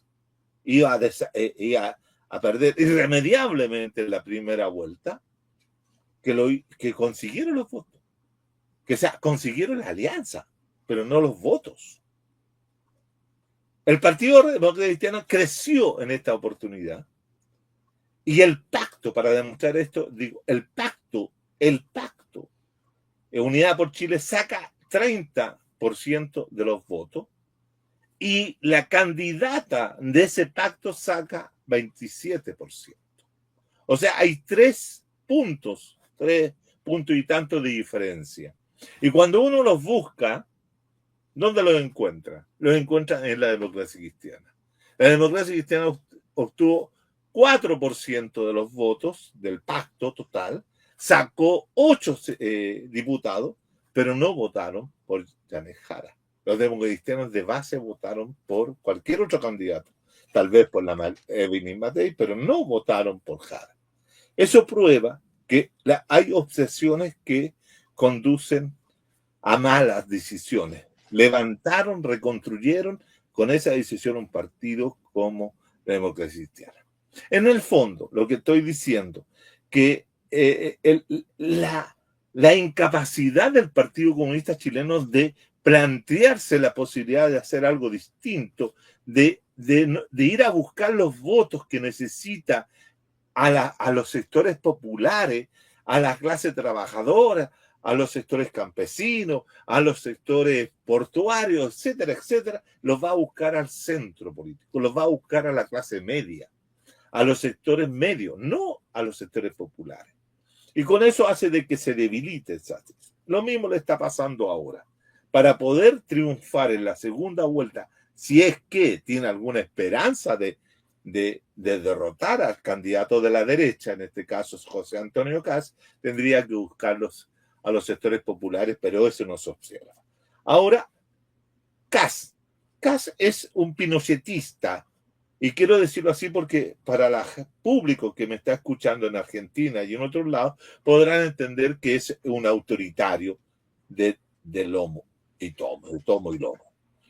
Iba a perder irremediablemente en la primera vuelta, que consiguieron los votos. Consiguieron la alianza, pero no los votos. El Partido Demócrata Cristiano creció en esta oportunidad. Y el pacto, para demostrar esto, digo, el pacto, Unidad por Chile saca 30% de los votos y la candidata de ese pacto saca 27%. O sea, hay 3 puntos y tanto de diferencia. Y cuando uno los busca, ¿dónde los encuentra? Los encuentra en la democracia cristiana. La democracia cristiana obtuvo 4% de los votos del pacto total, sacó 8 diputados, pero no votaron por Janet Jara. Los democratas de base votaron por cualquier otro candidato, tal vez por la Evelyn Matei, pero no votaron por Jara. Eso prueba que hay obsesiones que conducen a malas decisiones. Levantaron, reconstruyeron con esa decisión un partido como la democracia cristiana. En el fondo, lo que estoy diciendo, que la incapacidad del Partido Comunista Chileno de plantearse la posibilidad de hacer algo distinto, de ir a buscar los votos que necesita a los sectores populares, a la clase trabajadora, a los sectores campesinos, a los sectores portuarios, etcétera, etcétera, los va a buscar al centro político, los va a buscar a la clase media, a los sectores medios, no a los sectores populares. Y con eso hace de que se debilite el Sánchez. Lo mismo le está pasando ahora. Para poder triunfar en la segunda vuelta, si es que tiene alguna esperanza de derrotar al candidato de la derecha, en este caso es José Antonio Kast, tendría que buscarlos a los sectores populares, pero eso no se observa. Ahora, Kast es un pinochetista, y quiero decirlo así porque para el público que me está escuchando en Argentina y en otros lados, podrán entender que es un autoritario de lomo y tomo, de tomo y lomo.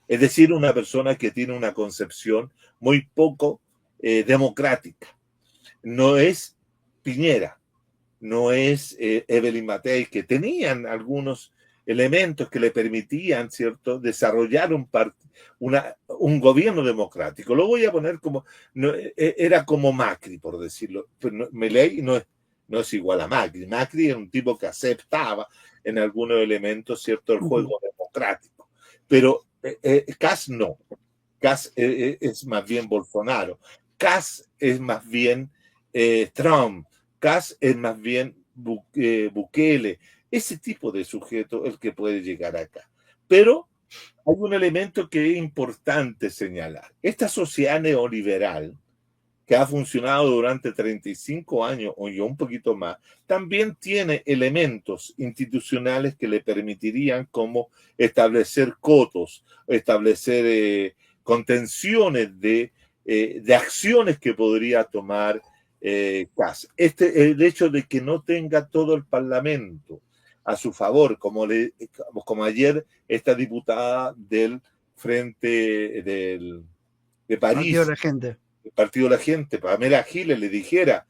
Es decir, una persona que tiene una concepción muy poco democrática. No es Piñera, no es Evelyn Matei, que tenían algunos elementos que le permitían, ¿cierto?, desarrollar un gobierno democrático. Lo voy a poner como, era como Macri, por decirlo. Milei no es igual a Macri. Macri era un tipo que aceptaba en algunos elementos, ¿cierto?, el juego democrático. Pero Kast no. Kast es más bien Bolsonaro. Kast es más bien Trump. Kast es más bien Bukele. Ese tipo de sujeto es el que puede llegar acá. Pero hay un elemento que es importante señalar. Esta sociedad neoliberal, que ha funcionado durante 35 años o un poquito más, también tiene elementos institucionales que le permitirían como establecer cotos, establecer contenciones de acciones que podría tomar Kast. El hecho de que no tenga todo el Parlamento a su favor, como ayer esta diputada del Frente de París, el Partido de la Gente, Pamela Giles, le dijera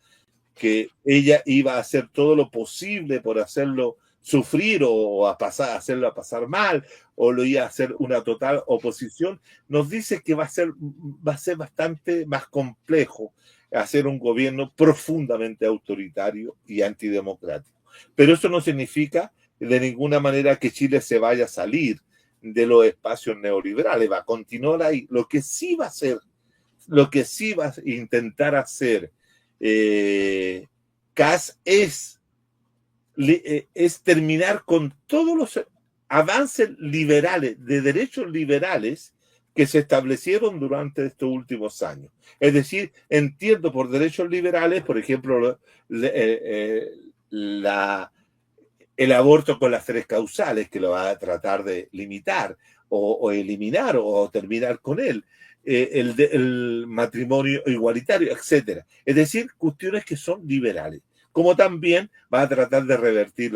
que ella iba a hacer todo lo posible por hacerlo sufrir o hacerlo pasar mal, o lo iba a hacer una total oposición, nos dice que va a ser bastante más complejo hacer un gobierno profundamente autoritario y antidemocrático. Pero eso no significa de ninguna manera que Chile se vaya a salir de los espacios neoliberales, va a continuar ahí. Lo que sí va a intentar hacer Kast es es terminar con todos los avances liberales, de derechos liberales que se establecieron durante estos últimos años. Es decir, entiendo por derechos liberales, por ejemplo, el aborto con las 3 causales, que lo va a tratar de limitar o eliminar o terminar con él, el matrimonio igualitario, etcétera. Es decir, cuestiones que son liberales. Como también va a tratar de revertir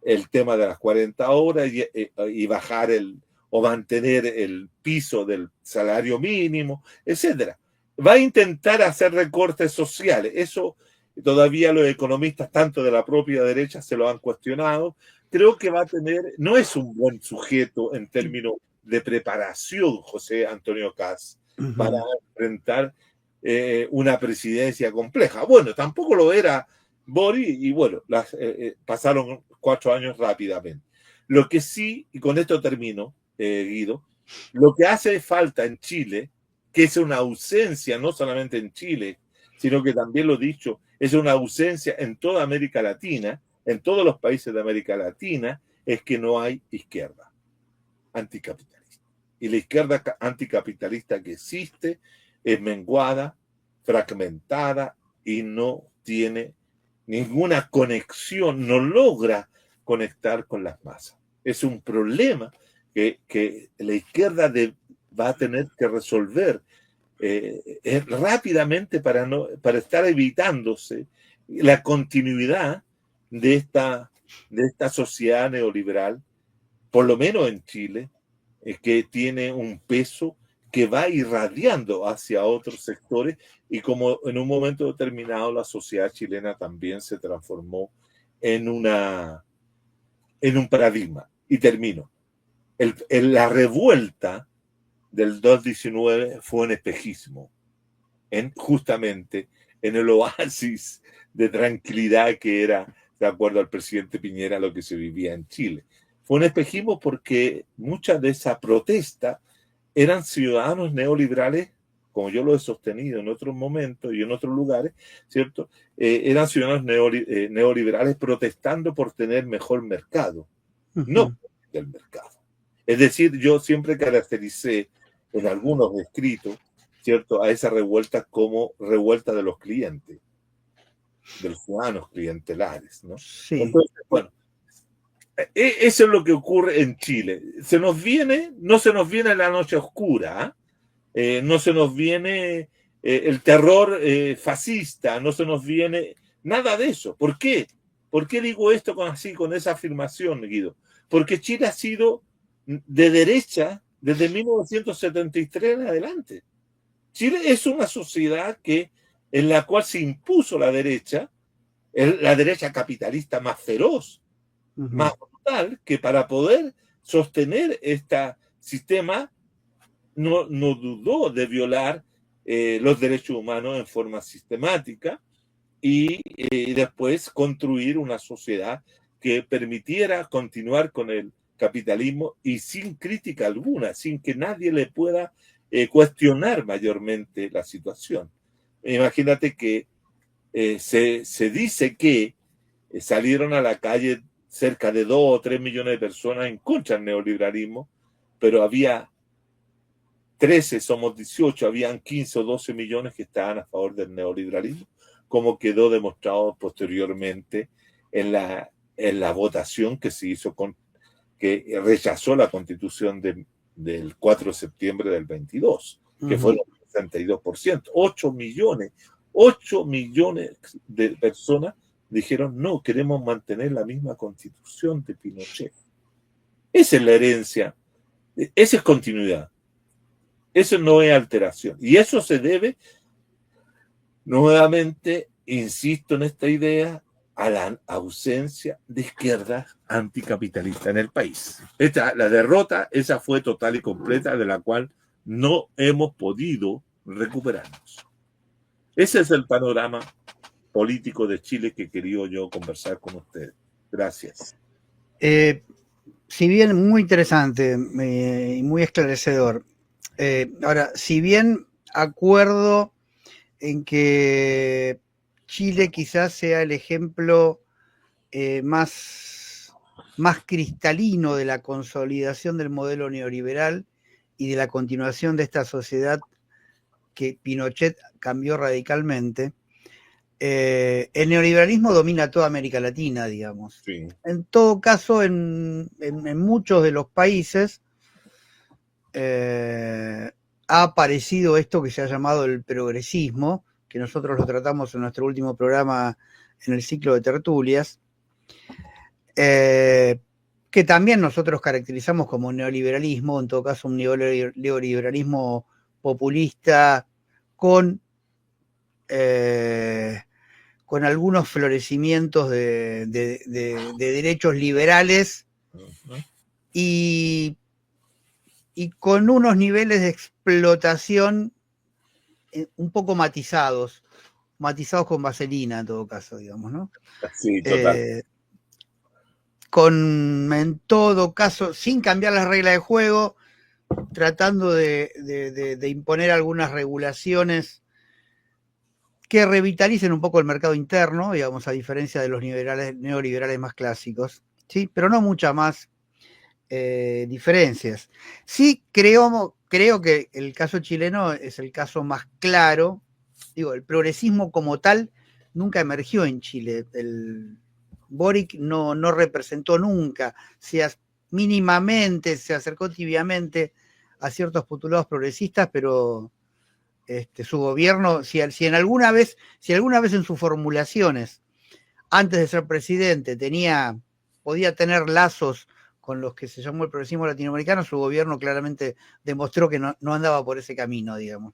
el tema de las 40 horas y bajar o mantener el piso del salario mínimo, etcétera. Va a intentar hacer recortes sociales. Eso todavía los economistas, tanto de la propia derecha, se lo han cuestionado. Creo que va a tener, no es un buen sujeto en términos de preparación, José Antonio Kast, para enfrentar una presidencia compleja. Bueno, tampoco lo era Boric y bueno, pasaron 4 años rápidamente. Lo que sí, y con esto termino, Guido, lo que hace falta en Chile, que es una ausencia no solamente en Chile, sino que también lo he dicho, es una ausencia en toda América Latina, en todos los países de América Latina, es que no hay izquierda anticapitalista. Y la izquierda anticapitalista que existe es menguada, fragmentada y no tiene ninguna conexión, no logra conectar con las masas. Es un problema que la izquierda va a tener que resolver rápidamente para estar evitándose la continuidad de esta sociedad neoliberal, por lo menos en Chile, que tiene un peso que va irradiando hacia otros sectores y como en un momento determinado la sociedad chilena también se transformó en un paradigma. Y termino. La revuelta del 2019 fue un espejismo, justamente en el oasis de tranquilidad que era, de acuerdo al presidente Piñera, lo que se vivía en Chile. Fue un espejismo porque mucha de esa protesta eran ciudadanos neoliberales, como yo lo he sostenido en otros momentos y en otros lugares, ¿cierto? Eran ciudadanos neoliberales protestando por tener mejor mercado, no el mercado. Es decir, yo siempre caractericé en algunos escritos, ¿cierto?, a esa revuelta como revuelta de los clientes, de los ciudadanos clientelares, ¿no? Sí. Entonces, bueno, eso es lo que ocurre en Chile. No se nos viene la noche oscura, no se nos viene el terror fascista, no se nos viene nada de eso. ¿Por qué? ¿Por qué digo esto con esa afirmación, Guido? Porque Chile ha sido de derecha desde 1973 en adelante. Chile es una sociedad en la cual se impuso la derecha capitalista más feroz, más brutal, que para poder sostener este sistema no dudó de violar los derechos humanos en forma sistemática y después construir una sociedad que permitiera continuar con el capitalismo y sin crítica alguna, sin que nadie le pueda cuestionar mayormente la situación. Imagínate que se dice que salieron a la calle cerca de 2 o 3 millones de personas en contra del neoliberalismo, pero había 13, somos 18, habían 15 o 12 millones que estaban a favor del neoliberalismo, como quedó demostrado posteriormente en la votación que se hizo que rechazó la constitución del 4 de septiembre del 22, que fueron el 62%. 8 millones de personas dijeron, no, queremos mantener la misma constitución de Pinochet. Esa es la herencia, esa es continuidad, eso no es alteración. Y eso se debe, nuevamente, insisto en esta idea, a la ausencia de izquierda anticapitalista en el país. La derrota, esa fue total y completa, de la cual no hemos podido recuperarnos. Ese es el panorama político de Chile que quería yo conversar con ustedes. Gracias. Si bien muy interesante y muy esclarecedor. Ahora, si bien acuerdo en que Chile quizás sea el ejemplo más cristalino de la consolidación del modelo neoliberal y de la continuación de esta sociedad que Pinochet cambió radicalmente. El neoliberalismo domina toda América Latina, digamos. Sí. En todo caso, en muchos de los países ha aparecido esto que se ha llamado el progresismo, que nosotros lo tratamos en nuestro último programa en el ciclo de tertulias, que también nosotros caracterizamos como neoliberalismo, en todo caso un neoliberalismo populista con algunos florecimientos de derechos liberales y con unos niveles de explotación un poco matizados con vaselina en todo caso, digamos, ¿no? Sí, total. En todo caso, sin cambiar las reglas de juego, tratando de imponer algunas regulaciones que revitalicen un poco el mercado interno, digamos, a diferencia de los neoliberales más clásicos, ¿sí? Pero no muchas más diferencias. Sí, creo que el caso chileno es el caso más claro. Digo, el progresismo como tal nunca emergió en Chile. El Boric no representó nunca, mínimamente se acercó tibiamente a ciertos postulados progresistas, pero su gobierno, si alguna vez en sus formulaciones, antes de ser presidente, podía tener lazos con los que se llamó el progresismo latinoamericano, su gobierno claramente demostró que no andaba por ese camino, digamos.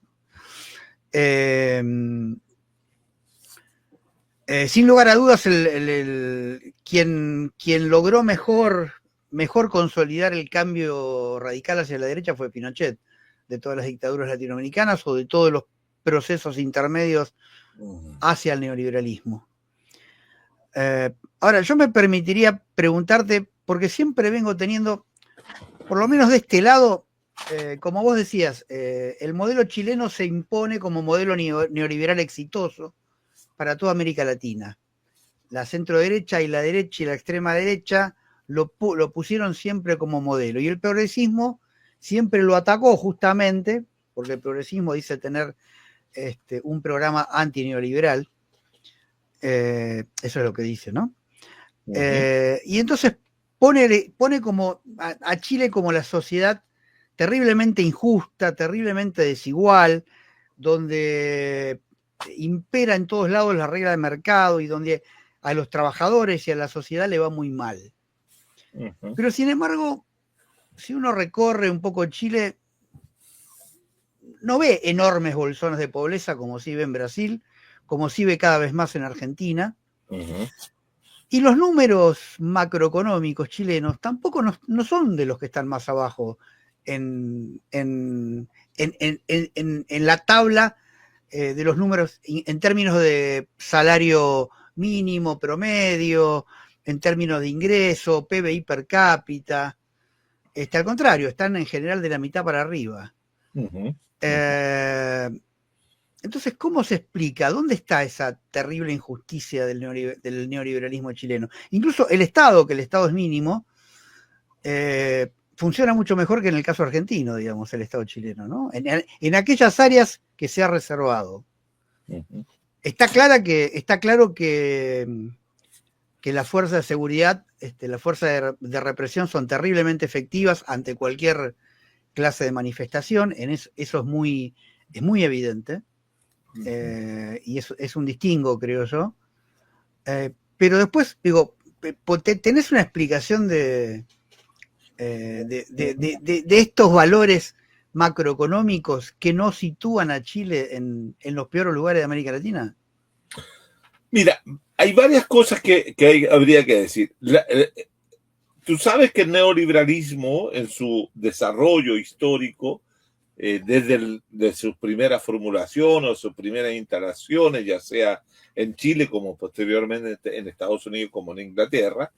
Sin lugar a dudas, quien logró mejor consolidar el cambio radical hacia la derecha fue Pinochet, de todas las dictaduras latinoamericanas o de todos los procesos intermedios hacia el neoliberalismo. Ahora, yo me permitiría preguntarte, porque siempre vengo teniendo, por lo menos de este lado, como vos decías, el modelo chileno se impone como modelo neoliberal exitoso para toda América Latina. La centro-derecha y la derecha y la extrema derecha lo pusieron siempre como modelo. Y el progresismo siempre lo atacó justamente, porque el progresismo dice tener un programa antineoliberal. Eso es lo que dice, ¿no? Y entonces pone como a Chile como la sociedad terriblemente injusta, terriblemente desigual, donde impera en todos lados la regla de mercado y donde a los trabajadores y a la sociedad le va muy mal. Pero sin embargo, si uno recorre un poco Chile, no ve enormes bolsones de pobreza como sí ve en Brasil, como sí ve cada vez más en Argentina. Y los números macroeconómicos chilenos tampoco no son de los que están más abajo en la tabla de los números en términos de salario mínimo, promedio, en términos de ingreso, PBI per cápita. Al contrario, están en general de la mitad para arriba. Entonces, ¿cómo se explica? ¿Dónde está esa terrible injusticia del neoliberalismo chileno? Incluso el Estado, que el Estado es mínimo, funciona mucho mejor que en el caso argentino, digamos, el Estado chileno, ¿no? En aquellas áreas que se ha reservado. Está claro que las fuerzas de seguridad, las fuerzas de represión son terriblemente efectivas ante cualquier clase de manifestación. Eso es muy evidente. Y es un distingo, creo yo. Pero después, digo, ¿tenés una explicación de estos valores macroeconómicos que no sitúan a Chile en los peores lugares de América Latina? Mira, hay varias cosas que habría que decir. Tú sabes que el neoliberalismo, en su desarrollo histórico, desde sus primeras formulaciones o sus primeras instalaciones, ya sea en Chile como posteriormente en Estados Unidos como en Inglaterra,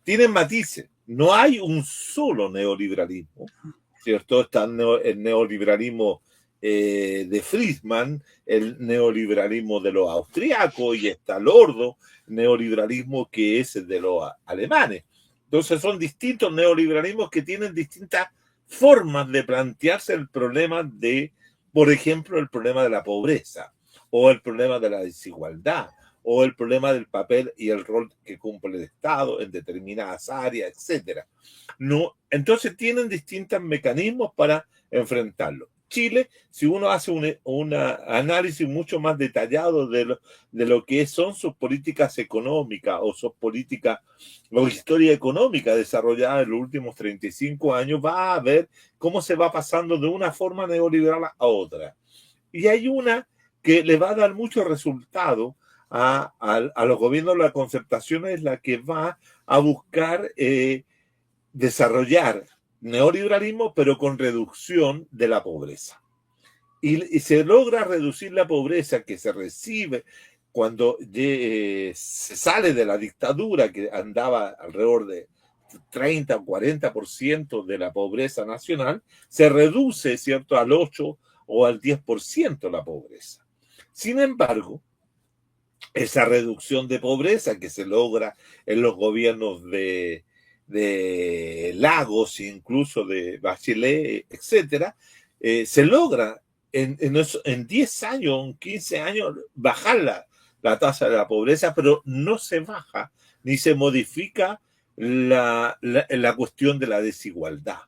tienen matices. No hay un solo neoliberalismo, ¿cierto? Está el neoliberalismo de Friedman, el neoliberalismo de los austriacos, y está el ordo neoliberalismo que es el de los alemanes. Entonces son distintos neoliberalismos que tienen distintas formas de plantearse el problema de, por ejemplo, el problema de la pobreza, o el problema de la desigualdad, o el problema del papel y el rol que cumple el Estado en determinadas áreas, etc. No, entonces tienen distintos mecanismos para enfrentarlo. Chile, si uno hace un análisis mucho más detallado de lo que son sus políticas económicas o sus políticas o historia económica desarrollada en los últimos 35 años, va a ver cómo se va pasando de una forma neoliberal a otra. Y hay una que le va a dar mucho resultado a los gobiernos de la concertación, es la que va a buscar desarrollar neoliberalismo, pero con reducción de la pobreza. Y se logra reducir la pobreza que se recibe cuando se sale de la dictadura, que andaba alrededor de 30 o 40% de la pobreza nacional, se reduce, ¿cierto?, al 8 o al 10% la pobreza. Sin embargo, esa reducción de pobreza que se logra en los gobiernos de Lagos, incluso de Bachelet, etcétera, se logra en 10 años, en 15 años, bajar la tasa de la pobreza, pero no se baja ni se modifica la cuestión de la desigualdad.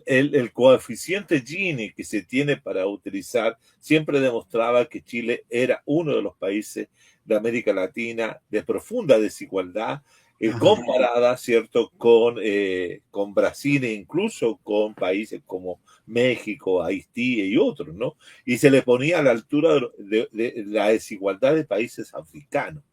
El coeficiente Gini que se tiene para utilizar siempre demostraba que Chile era uno de los países de América Latina de profunda desigualdad, comparada, ¿cierto?, con Brasil e incluso con países como México, Haití y otros, ¿no? Y se le ponía a la altura de la desigualdad de países africanos.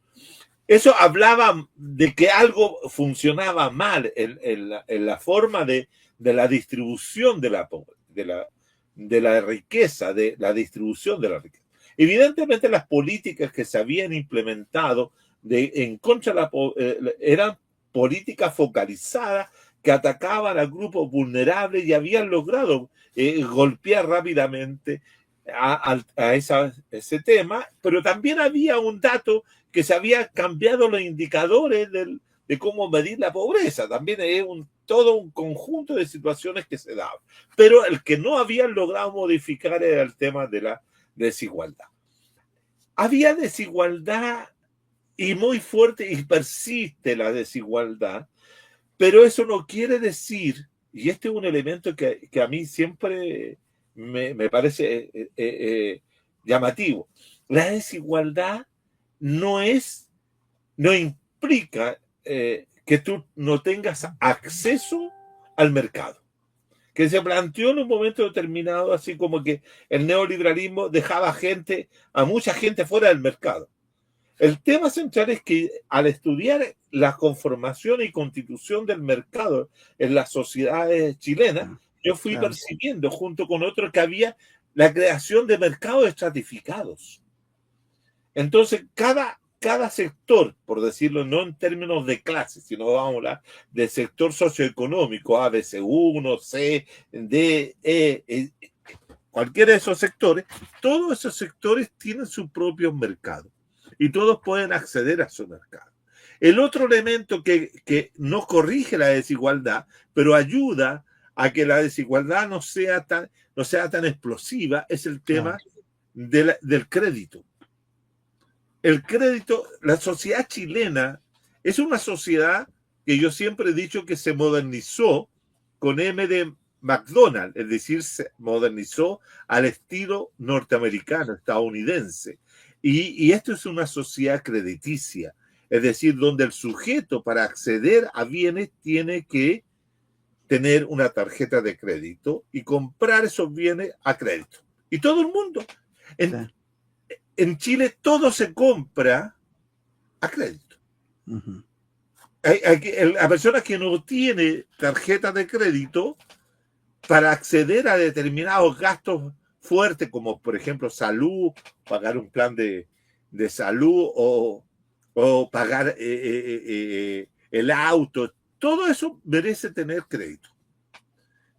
Eso hablaba de que algo funcionaba mal en la forma de la distribución de la riqueza, de la distribución de la riqueza. Evidentemente las políticas que se habían implementado en contra de eran políticas focalizadas que atacaban a grupos vulnerables y habían logrado golpear rápidamente a ese tema, pero también había un dato que se había cambiado los indicadores de cómo medir la pobreza. También es todo un conjunto de situaciones que se daban. Pero el que no habían logrado modificar era el tema de la desigualdad. Había desigualdad y muy fuerte y persiste la desigualdad, pero eso no quiere decir, y este es un elemento que a mí siempre me parece llamativo, la desigualdad no implica que tú no tengas acceso al mercado, que se planteó en un momento determinado, así como que el neoliberalismo dejaba a mucha gente fuera del mercado. El tema central es que al estudiar la conformación y constitución del mercado en las sociedades chilenas, yo fui percibiendo junto con otros que había la creación de mercados estratificados. Entonces, cada sector, por decirlo, no en términos de clases, sino vamos a hablar del sector socioeconómico, A, B, C1, C, D, cualquiera de esos sectores, todos esos sectores tienen su propio mercado y todos pueden acceder a su mercado. El otro elemento que no corrige la desigualdad, pero ayuda a que la desigualdad no sea tan explosiva, es el tema del crédito. El crédito, la sociedad chilena es una sociedad que yo siempre he dicho que se modernizó con M de McDonald's, es decir, se modernizó al estilo norteamericano, estadounidense. Y esto es una sociedad crediticia, es decir, donde el sujeto para acceder a bienes tiene que tener una tarjeta de crédito y comprar esos bienes a crédito. Y todo el mundo. En Chile todo se compra a crédito. Uh-huh. La persona que no tiene tarjeta de crédito para acceder a determinados gastos fuertes, como por ejemplo salud, pagar un plan de salud o pagar el auto, todo eso merece tener crédito.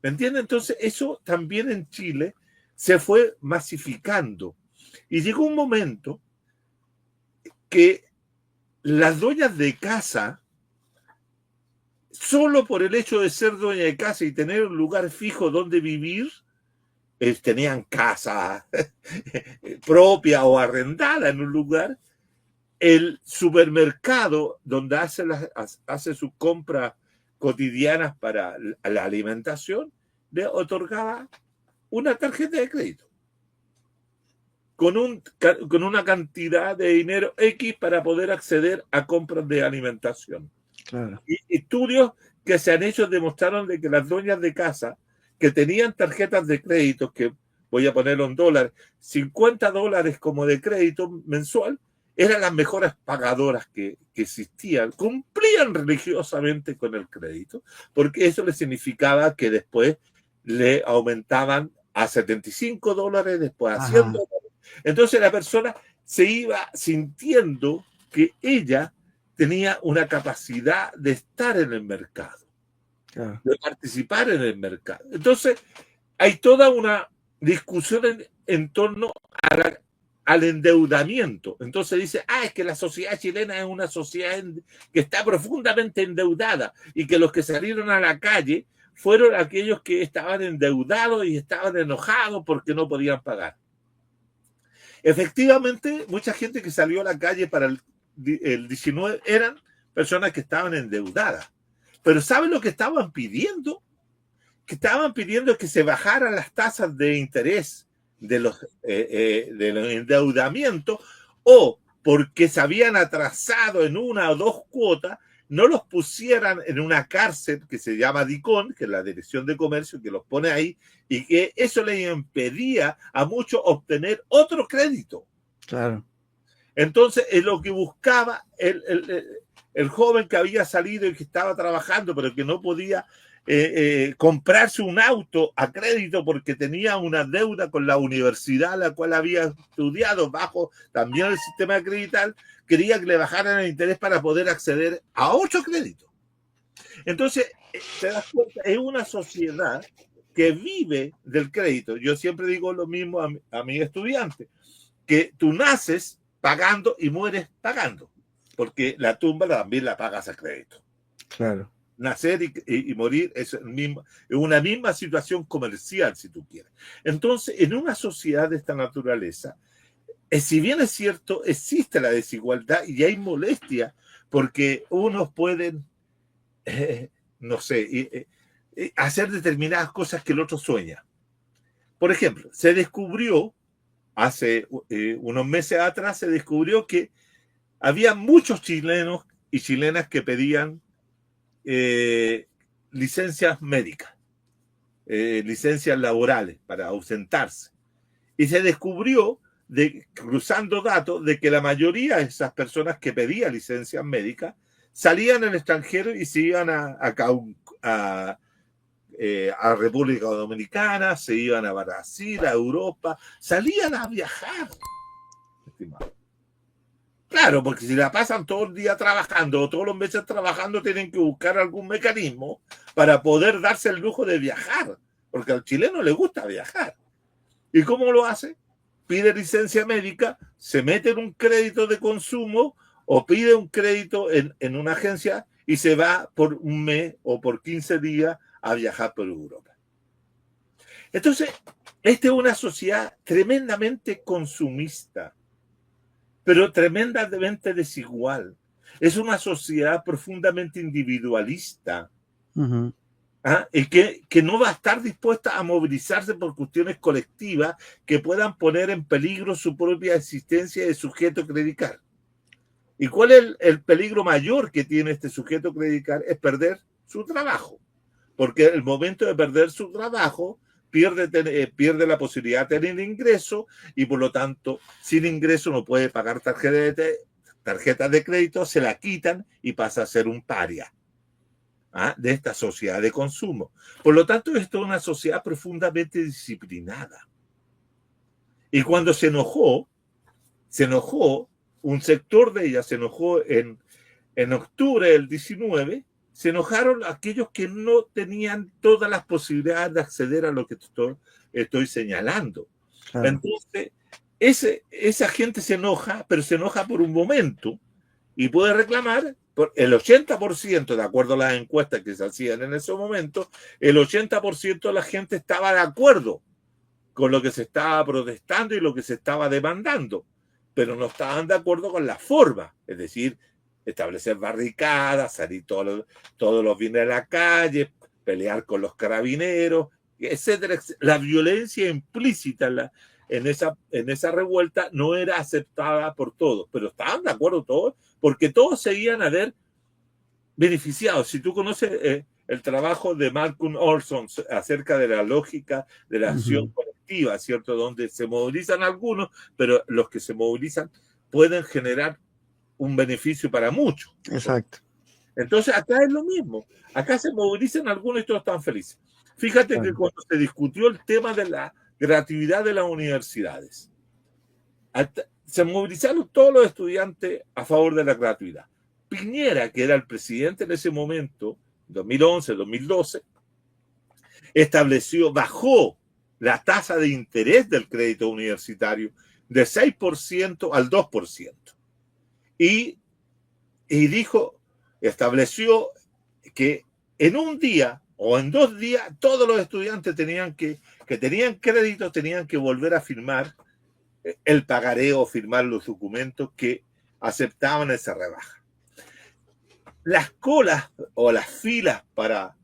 ¿Me entienden? Entonces eso también en Chile se fue masificando. Y llegó un momento que las dueñas de casa, solo por el hecho de ser dueña de casa y tener un lugar fijo donde vivir, tenían casa propia o arrendada en un lugar. El supermercado donde hace sus compras cotidianas para la alimentación le otorgaba una tarjeta de crédito con una cantidad de dinero X para poder acceder a compras de alimentación. Claro. Y estudios que se han hecho demostraron de que las dueñas de casa que tenían tarjetas de crédito, que voy a ponerlo en dólares, $50 como de crédito mensual, eran las mejores pagadoras que existían, cumplían religiosamente con el crédito, porque eso les significaba que después le aumentaban a $75, después a $100. Entonces la persona se iba sintiendo que ella tenía una capacidad de estar en el mercado, Claro. de participar en el mercado. Entonces hay toda una discusión en torno al endeudamiento. Entonces dice, es que la sociedad chilena es una sociedad que está profundamente endeudada y que los que salieron a la calle fueron aquellos que estaban endeudados y estaban enojados porque no podían pagar. Efectivamente, mucha gente que salió a la calle para el 19 eran personas que estaban endeudadas. Pero ¿saben lo que estaban pidiendo? Que estaban pidiendo que se bajaran las tasas de interés de los endeudamientos, o porque se habían atrasado en una o dos cuotas, no los pusieran en una cárcel que se llama DICON, que es la Dirección de Comercio, que los pone ahí, y que eso les impedía a muchos obtener otro crédito. Claro. Entonces, es lo que buscaba el joven que había salido y que estaba trabajando, pero que no podía comprarse un auto a crédito porque tenía una deuda con la universidad a la cual había estudiado bajo también el sistema acredital, quería que le bajaran el interés para poder acceder a otro crédito. Entonces, te das cuenta, es una sociedad que vive del crédito. Yo siempre digo lo mismo a mis estudiantes, que tú naces pagando y mueres pagando, porque la tumba también la pagas a crédito. Claro. Nacer y morir es una misma situación comercial, si tú quieres. Entonces, en una sociedad de esta naturaleza, si bien es cierto, existe la desigualdad y hay molestia, porque unos pueden, no sé, hacer determinadas cosas que el otro sueña. Por ejemplo, se descubrió, hace unos meses atrás, se descubrió que había muchos chilenos y chilenas que pedían licencias médicas, licencias laborales para ausentarse. Y se descubrió, cruzando datos, de que la mayoría de esas personas que pedían licencias médicas salían al extranjero y se iban a República Dominicana, se iban a Brasil, a Europa, salían a viajar, estimado. Claro, porque si la pasan todo el día trabajando o todos los meses trabajando, tienen que buscar algún mecanismo para poder darse el lujo de viajar, porque al chileno le gusta viajar. ¿Y cómo lo hace? Pide licencia médica, se mete en un crédito de consumo o pide un crédito en una agencia y se va por un mes o por 15 días a viajar por Europa. Entonces, esta es una sociedad tremendamente consumista, pero tremendamente desigual. Es una sociedad profundamente individualista, y que no va a estar dispuesta a movilizarse por cuestiones colectivas que puedan poner en peligro su propia existencia de sujeto credical. ¿Y cuál es el peligro mayor que tiene este sujeto credical? Es perder su trabajo, porque el momento de perder su trabajo pierde la posibilidad de tener ingreso y por lo tanto sin ingreso no puede pagar tarjetas de crédito, se la quitan y pasa a ser un paria de esta sociedad de consumo. Por lo tanto, esto es una sociedad profundamente disciplinada. Y cuando se enojó, un sector de ella se enojó en octubre del 19, se enojaron aquellos que no tenían todas las posibilidades de acceder a lo que estoy señalando. Claro. Entonces, esa gente se enoja, pero se enoja por un momento y puede reclamar. El 80%, de acuerdo a las encuestas que se hacían en ese momento, el 80% de la gente estaba de acuerdo con lo que se estaba protestando y lo que se estaba demandando, pero no estaban de acuerdo con la forma, es decir, establecer barricadas, salir todos los viernes a la calle, pelear con los carabineros, etcétera, etcétera. La violencia implícita en esa revuelta no era aceptada por todos, pero estaban de acuerdo todos, porque todos seguían a ver beneficiados. Si tú conoces el trabajo de Malcolm Olson acerca de la lógica de la acción colectiva, ¿cierto? Donde se movilizan algunos, pero los que se movilizan pueden generar un beneficio para muchos. Exacto. Entonces acá es lo mismo. Acá se movilizan algunos y todos están felices. Fíjate que cuando se discutió el tema de la gratuidad de las universidades, se movilizaron todos los estudiantes a favor de la gratuidad. Piñera, que era el presidente en ese momento, 2011, 2012, bajó la tasa de interés del crédito universitario de 6% al 2%. Y estableció que en un día o en 2 días todos los estudiantes que tenían crédito tenían que volver a firmar el pagaré o firmar los documentos que aceptaban esa rebaja. Las colas o las filas para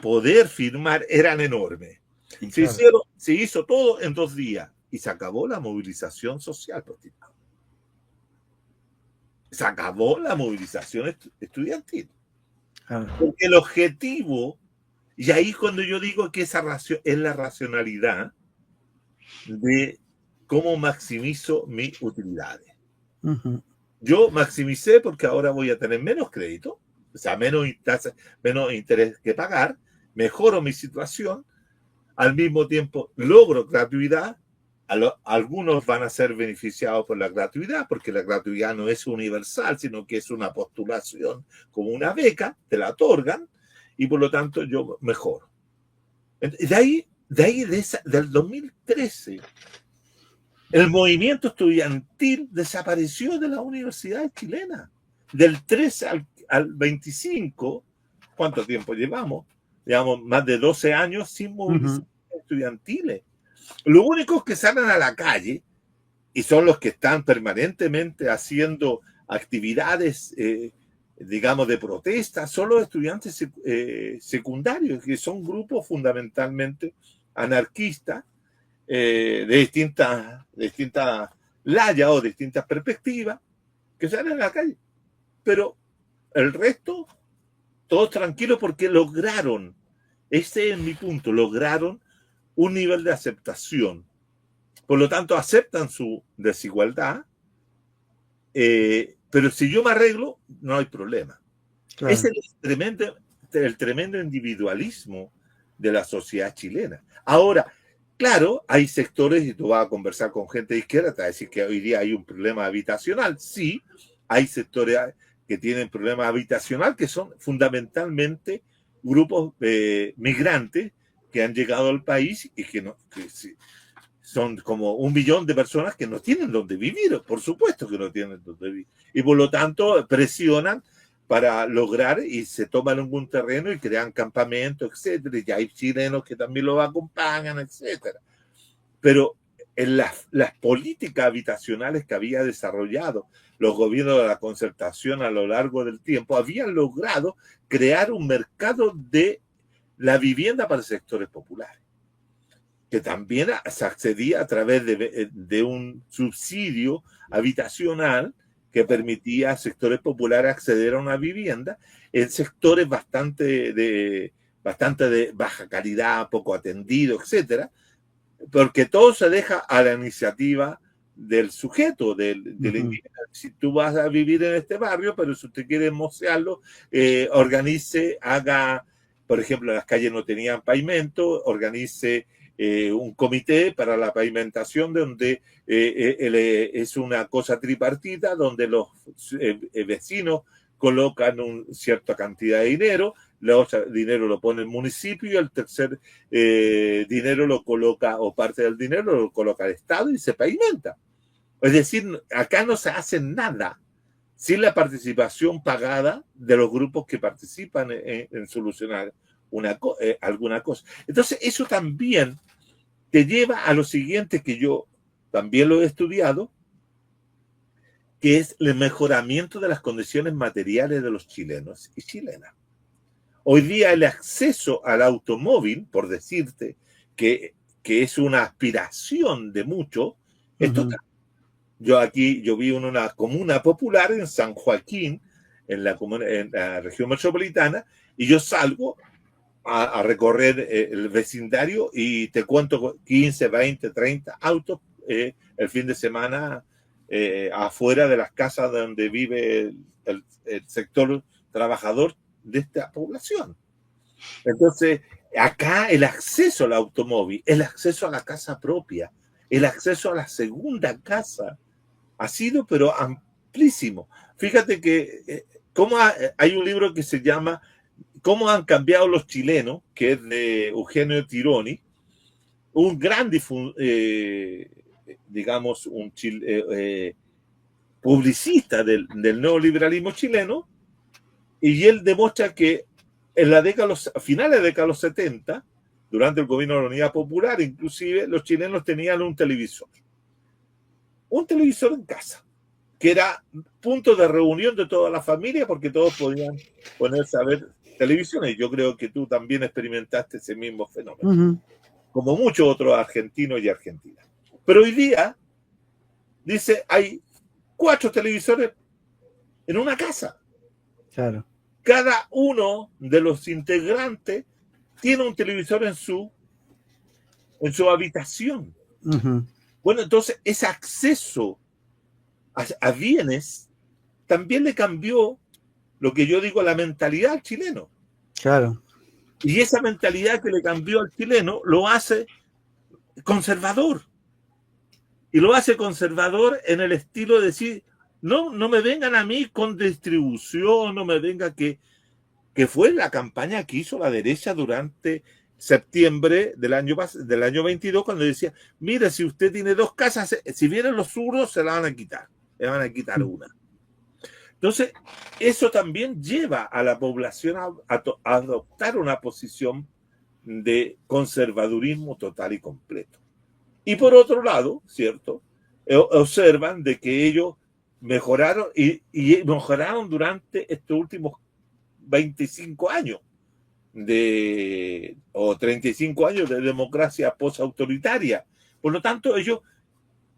poder firmar eran enormes. Claro. Se hizo todo en 2 días y se acabó la movilización social. Se acabó la movilización estudiantil. Porque el objetivo, y ahí cuando yo digo que esa es la racionalidad de cómo maximizo mis utilidades. Yo maximicé porque ahora voy a tener menos crédito, o sea, menos interés que pagar, mejoro mi situación, al mismo tiempo logro gratuidad. Algunos van a ser beneficiados por la gratuidad, porque la gratuidad no es universal, sino que es una postulación como una beca, te la otorgan, y por lo tanto yo mejoro. Del 2013, el movimiento estudiantil desapareció de las universidades chilenas. Del 13 al 25, ¿cuánto tiempo llevamos? Llevamos más de 12 años sin movilizaciones estudiantiles. Los únicos que salen a la calle y son los que están permanentemente haciendo actividades, digamos, de protesta, son los estudiantes secundarios, que son grupos fundamentalmente anarquistas, de distintas layas o distintas perspectivas, que salen a la calle. Pero el resto, todos tranquilos porque lograron, ese es mi punto, lograron un nivel de aceptación. Por lo tanto, aceptan su desigualdad, pero si yo me arreglo, no hay problema. Claro. Ese es el tremendo individualismo de la sociedad chilena. Ahora, claro, hay sectores, y tú vas a conversar con gente de izquierda, te va a decir que hoy día hay un problema habitacional. Sí, hay sectores que tienen problemas habitacional, que son fundamentalmente grupos migrantes que han llegado al país y que son como 1 millón de personas que no tienen donde vivir, por supuesto que no tienen donde vivir. Y por lo tanto presionan para lograr y se toman algún terreno y crean campamentos, etcétera. Y hay chilenos que también los acompañan, etcétera. Pero en las políticas habitacionales que había desarrollado los gobiernos de la concertación a lo largo del tiempo, habían logrado crear un mercado de la vivienda para sectores populares, que también se accedía a través de un subsidio habitacional que permitía a sectores populares acceder a una vivienda en sectores bastante de baja calidad, poco atendido, etcétera, porque todo se deja a la iniciativa del sujeto, del individuo. Si tú vas a vivir en este barrio, pero si usted quiere mocearlo, organice, haga, por ejemplo, las calles no tenían pavimento, organice un comité para la pavimentación donde es una cosa tripartita, donde los vecinos colocan cierta cantidad de dinero, el otro dinero lo pone el municipio y el tercer dinero lo coloca, o parte del dinero lo coloca el Estado y se pavimenta. Es decir, acá no se hace nada sin la participación pagada de los grupos que participan en solucionar alguna cosa. Entonces, eso también te lleva a lo siguiente, que yo también lo he estudiado, que es el mejoramiento de las condiciones materiales de los chilenos y chilenas. Hoy día el acceso al automóvil, por decirte que es una aspiración de muchos, es total. Yo vivo en una comuna popular en San Joaquín, en la región metropolitana, y yo salgo a recorrer el vecindario y te cuento 15, 20, 30 autos el fin de semana afuera de las casas donde vive el sector trabajador de esta población. Entonces, acá el acceso al automóvil, el acceso a la casa propia, el acceso a la segunda casa ha sido pero amplísimo. Fíjate que hay un libro que se llama ¿Cómo han cambiado los chilenos?, que es de Eugenio Tironi, un gran digamos, publicista del neoliberalismo chileno, y él demuestra que en a finales de la década de los 70, durante el gobierno de la Unidad Popular, inclusive los chilenos tenían un televisor en casa, que era punto de reunión de toda la familia, porque todos podían ponerse a ver televisión, y yo creo que tú también experimentaste ese mismo fenómeno, como muchos otros argentinos y argentinas. Pero hoy día, dice, hay 4 televisores en una casa. Claro. Cada uno de los integrantes tiene un televisor en su habitación. Bueno, entonces ese acceso a bienes también le cambió, lo que yo digo, la mentalidad al chileno. Claro. Y esa mentalidad que le cambió al chileno lo hace conservador. Y lo hace conservador en el estilo de decir, no me vengan a mí con distribución, no me venga que fue la campaña que hizo la derecha durante septiembre del año 22, cuando decía, mira, si usted tiene 2 casas, si vienen los zurdos, se la van a quitar. Le van a quitar una. Entonces, eso también lleva a la población a adoptar una posición de conservadurismo total y completo. Y por otro lado, ¿cierto?, observan de que ellos mejoraron y mejoraron durante estos últimos 25 años o 35 años de democracia postautoritaria. Por lo tanto, ellos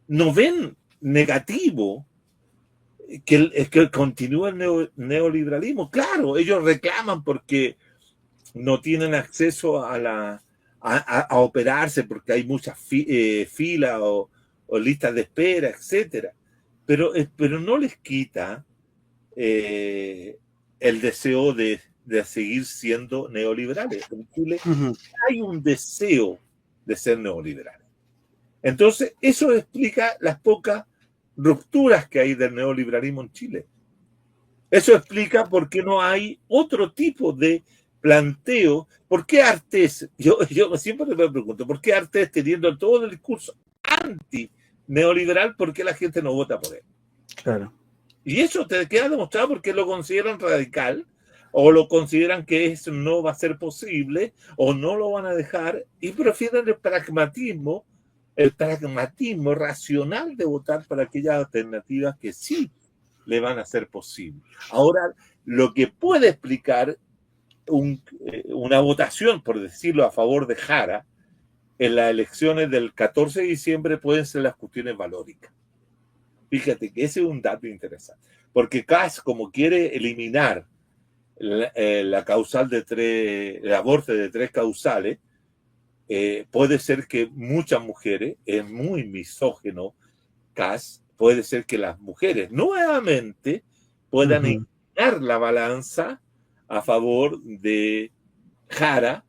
no ven negativo que continúe el neoliberalismo. Claro, ellos reclaman porque no tienen acceso a operarse, porque hay muchas filas o listas de espera, etcétera. Pero no les quita el deseo de seguir siendo neoliberales. En Chile hay un deseo de ser neoliberales. Entonces, eso explica las pocas rupturas que hay del neoliberalismo en Chile. Eso explica por qué no hay otro tipo de planteo. ¿Por qué Artés? Yo siempre me pregunto, ¿por qué Artés, teniendo todo el discurso anti-neoliberal, por qué la gente no vota por él? Claro. Y eso te queda demostrado porque lo consideran radical, o lo consideran que eso no va a ser posible, o no lo van a dejar, y prefieren el pragmatismo racional de votar para aquellas alternativas que sí le van a ser posible. Ahora, lo que puede explicar una votación, por decirlo, a favor de Jara en las elecciones del 14 de diciembre pueden ser las cuestiones valóricas. Fíjate que ese es un dato interesante, porque Kast, como quiere eliminar la causal el aborto de 3 causales, puede ser que muchas mujeres, es muy misógino Kast, puede ser que las mujeres nuevamente puedan inclinar la balanza a favor de Jara,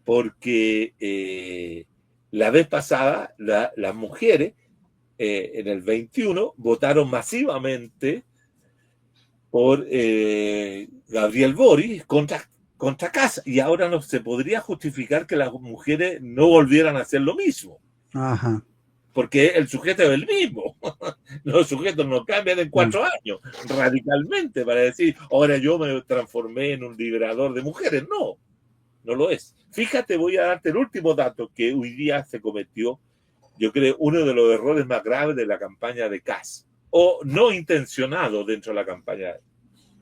porque la vez pasada las mujeres en el 21 votaron masivamente por Gabriel Boric contra Kast, y ahora no se podría justificar que las mujeres no volvieran a hacer lo mismo. Ajá. Porque el sujeto es el mismo. Los sujetos no cambian en 4 años, radicalmente, para decir, ahora yo me transformé en un liberador de mujeres. No, no lo es. Fíjate, voy a darte el último dato que hoy día se cometió, yo creo, uno de los errores más graves de la campaña de Kast, o no intencionado dentro de la campaña.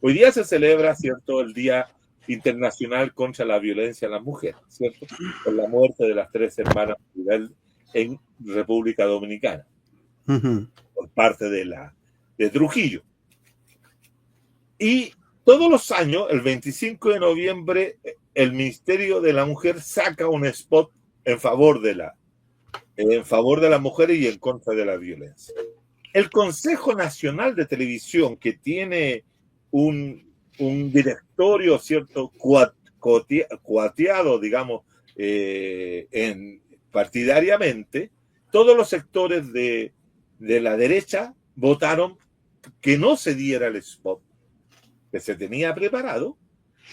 Hoy día se celebra, ¿cierto?, el Día Internacional contra la Violencia a las Mujeres, ¿cierto?, por la muerte de las 3 hermanas en República Dominicana, por parte de Trujillo. Y todos los años, el 25 de noviembre, el Ministerio de la Mujer saca un spot en favor de las mujeres y en contra de la violencia. El Consejo Nacional de Televisión, que tiene un directorio, ¿cierto?, cuateado, digamos, partidariamente, todos los sectores de la derecha votaron que no se diera el spot que se tenía preparado,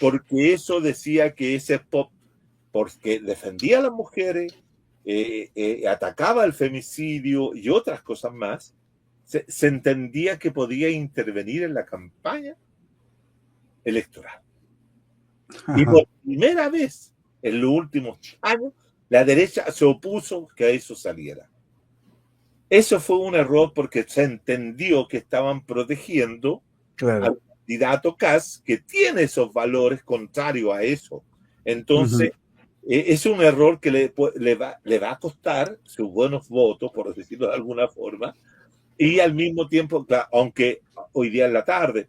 porque eso decía que ese spot, porque defendía a las mujeres, atacaba el femicidio y otras cosas más, se entendía que podía intervenir en la campaña electoral. Ajá. Y por primera vez en los últimos años, la derecha se opuso que a eso saliera. Eso fue un error porque se entendió que estaban protegiendo al candidato Kast, que tiene esos valores contrarios a eso. Entonces, es un error que le va a costar sus buenos votos, por decirlo de alguna forma, y al mismo tiempo, aunque hoy día en la tarde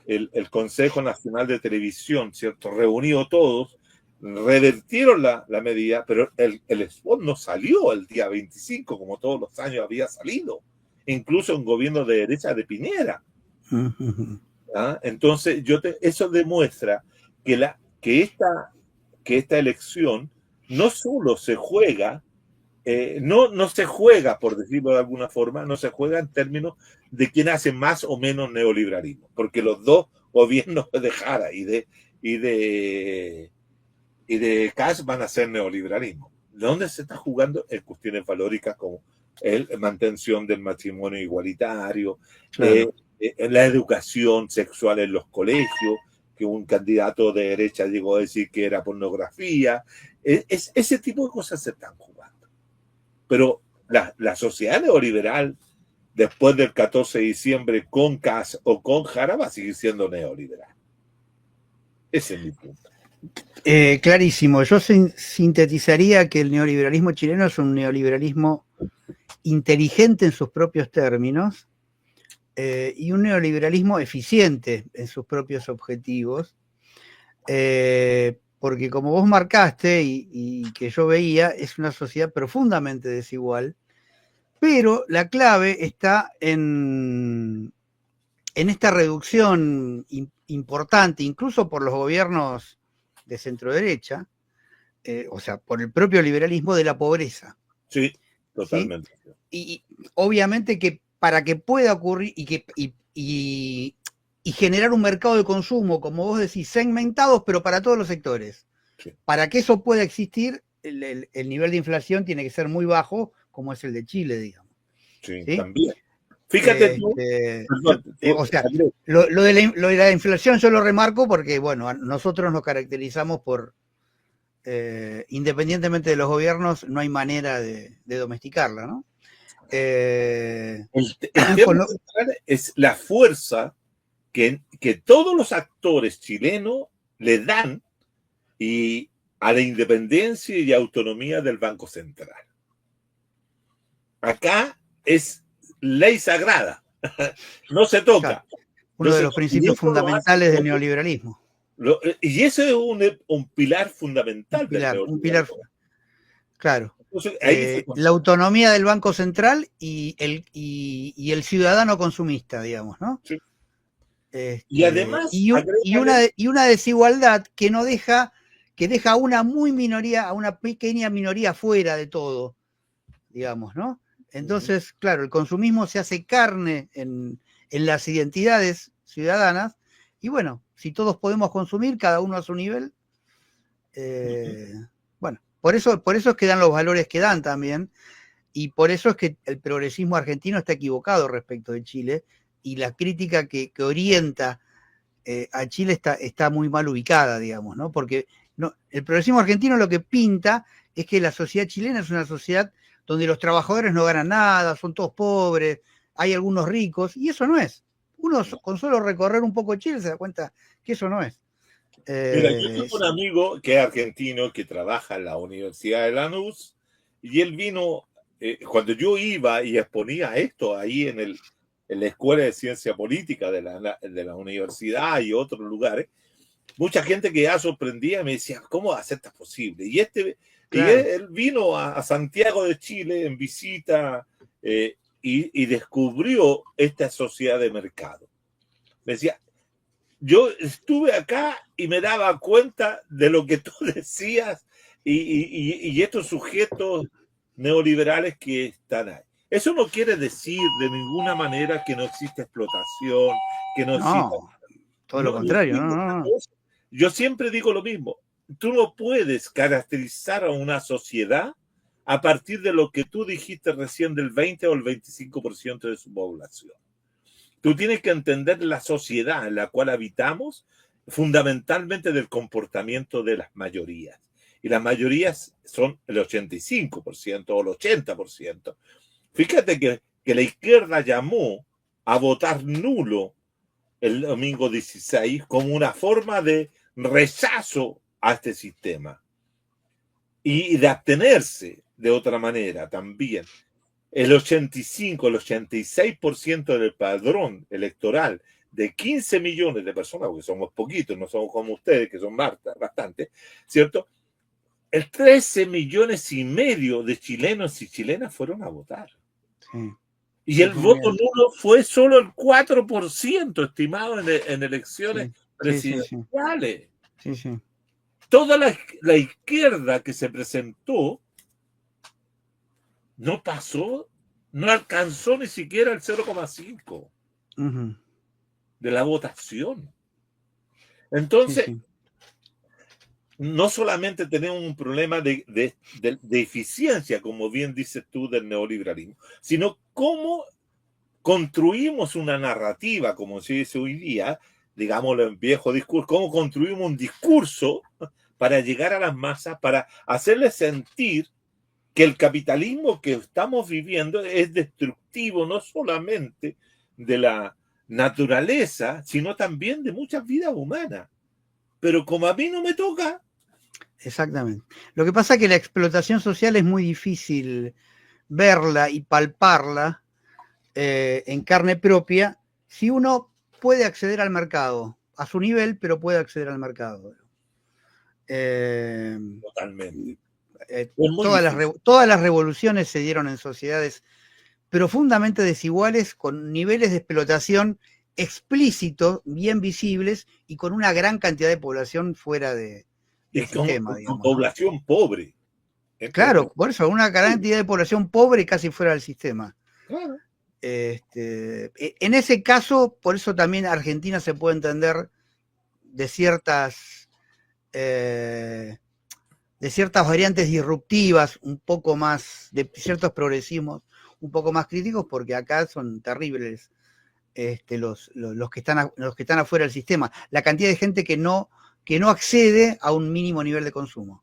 el Consejo Nacional de Televisión, ¿cierto?, reunió todos, revertieron la medida, pero el spot no salió el día 25, como todos los años había salido, incluso en gobierno de derecha de Piñera. ¿Ah? Entonces, eso demuestra que esta elección no solo se juega, no se juega, por decirlo de alguna forma, no se juega en términos de quién hace más o menos neoliberalismo, porque los dos gobiernos de Jara y de Kast van a ser neoliberalismo. ¿Dónde se está jugando? En cuestiones valóricas como la mantención del matrimonio igualitario, claro, la educación sexual en los colegios, que un candidato de derecha llegó a decir que era pornografía. Ese tipo de cosas se están jugando. Pero la sociedad neoliberal, después del 14 de diciembre, con Kast o con Jara, va a seguir siendo neoliberal. Ese es mi punto. Clarísimo. Yo sintetizaría que el neoliberalismo chileno es un neoliberalismo inteligente en sus propios términos y un neoliberalismo eficiente en sus propios objetivos, porque como vos marcaste y que yo veía, es una sociedad profundamente desigual, pero la clave está en esta reducción importante, incluso por los gobiernos de centro derecha, o sea, por el propio liberalismo, de la pobreza. Sí, totalmente. ¿Sí? Y obviamente que para que pueda ocurrir y generar un mercado de consumo, como vos decís, segmentados, pero para todos los sectores. Sí. Para que eso pueda existir, el nivel de inflación tiene que ser muy bajo, como es el de Chile, digamos. Sí, ¿sí? También. Fíjate tú. O sea, lo de la inflación yo lo remarco porque, bueno, nosotros nos caracterizamos por, independientemente de los gobiernos, no hay manera de domesticarla, ¿no? El tema central es la fuerza que todos los actores chilenos le dan a la independencia y autonomía del Banco Central. Acá es ley sagrada, no se toca. Claro. Uno de los principios fundamentales del neoliberalismo. Y eso es un pilar fundamental del neoliberalismo. Un pilar, claro. Entonces, la autonomía del Banco Central y el ciudadano consumista, digamos, ¿no? Sí. Y además y una desigualdad que no deja, que deja a una pequeña minoría fuera de todo, digamos, ¿no? Entonces, claro, el consumismo se hace carne en las identidades ciudadanas Y bueno, si todos podemos consumir, cada uno a su nivel, bueno, por eso es que dan los valores que dan también, y por eso es que el progresismo argentino está equivocado respecto de Chile, y la crítica que orienta a Chile está muy mal ubicada, digamos, ¿no? Porque el progresismo argentino lo que pinta es que la sociedad chilena es una sociedad donde los trabajadores no ganan nada, son todos pobres, hay algunos ricos, y eso no es. Uno con solo recorrer un poco Chile se da cuenta que eso no es. Mira, yo tengo un amigo que es argentino que trabaja en la Universidad de Lanús y él vino, cuando yo iba y exponía esto ahí en la Escuela de Ciencia Política de la universidad y otros lugares, mucha gente que ya sorprendía me decía, ¿cómo va a ser esto posible? Claro. Él vino a Santiago de Chile en visita y descubrió esta sociedad de mercado. Me decía, yo estuve acá y me daba cuenta de lo que tú decías y estos sujetos neoliberales que están ahí. Eso no quiere decir de ninguna manera que no existe explotación, que no exista... No, todo lo contrario, no. Yo siempre digo lo mismo. Tú no puedes caracterizar a una sociedad a partir de lo que tú dijiste recién del 20 o el 25% de su población. Tú tienes que entender la sociedad en la cual habitamos fundamentalmente del comportamiento de las mayorías. Y las mayorías son el 85% o el 80%. Fíjate que la izquierda llamó a votar nulo el domingo 16 como una forma de rechazo a este sistema y de abstenerse de otra manera también. El 85, el 86% del padrón electoral de 15 millones de personas, porque somos poquitos, no somos como ustedes, que son bastante, ¿cierto? El 13 millones y medio de chilenos y chilenas fueron a votar. Sí. Y el voto nulo fue solo el 4% estimado en elecciones presidenciales. Sí. Toda la izquierda que se presentó no pasó, no alcanzó ni siquiera el 0,5 de la votación. Entonces, no solamente tenemos un problema de eficiencia, como bien dices tú, del neoliberalismo, sino cómo construimos una narrativa, como se dice hoy día, digámoslo en viejo discurso, cómo construimos un discurso para llegar a las masas, para hacerles sentir que el capitalismo que estamos viviendo es destructivo no solamente de la naturaleza, sino también de muchas vidas humanas. Pero como a mí no me toca... Exactamente. Lo que pasa es que la explotación social es muy difícil verla y palparla en carne propia si uno puede acceder al mercado, a su nivel, pero puede acceder al mercado. Totalmente. Todas las revoluciones se dieron en sociedades profundamente desiguales, con niveles de explotación explícitos, bien visibles, y con una gran cantidad de población fuera del sistema. Con población pobre. Claro, por eso, una gran cantidad de población pobre casi fuera del sistema. Claro. En ese caso, por eso también Argentina se puede entender de ciertas variantes disruptivas, un poco más, de ciertos progresismos un poco más críticos, porque acá son terribles los que están afuera del sistema. La cantidad de gente que no accede a un mínimo nivel de consumo.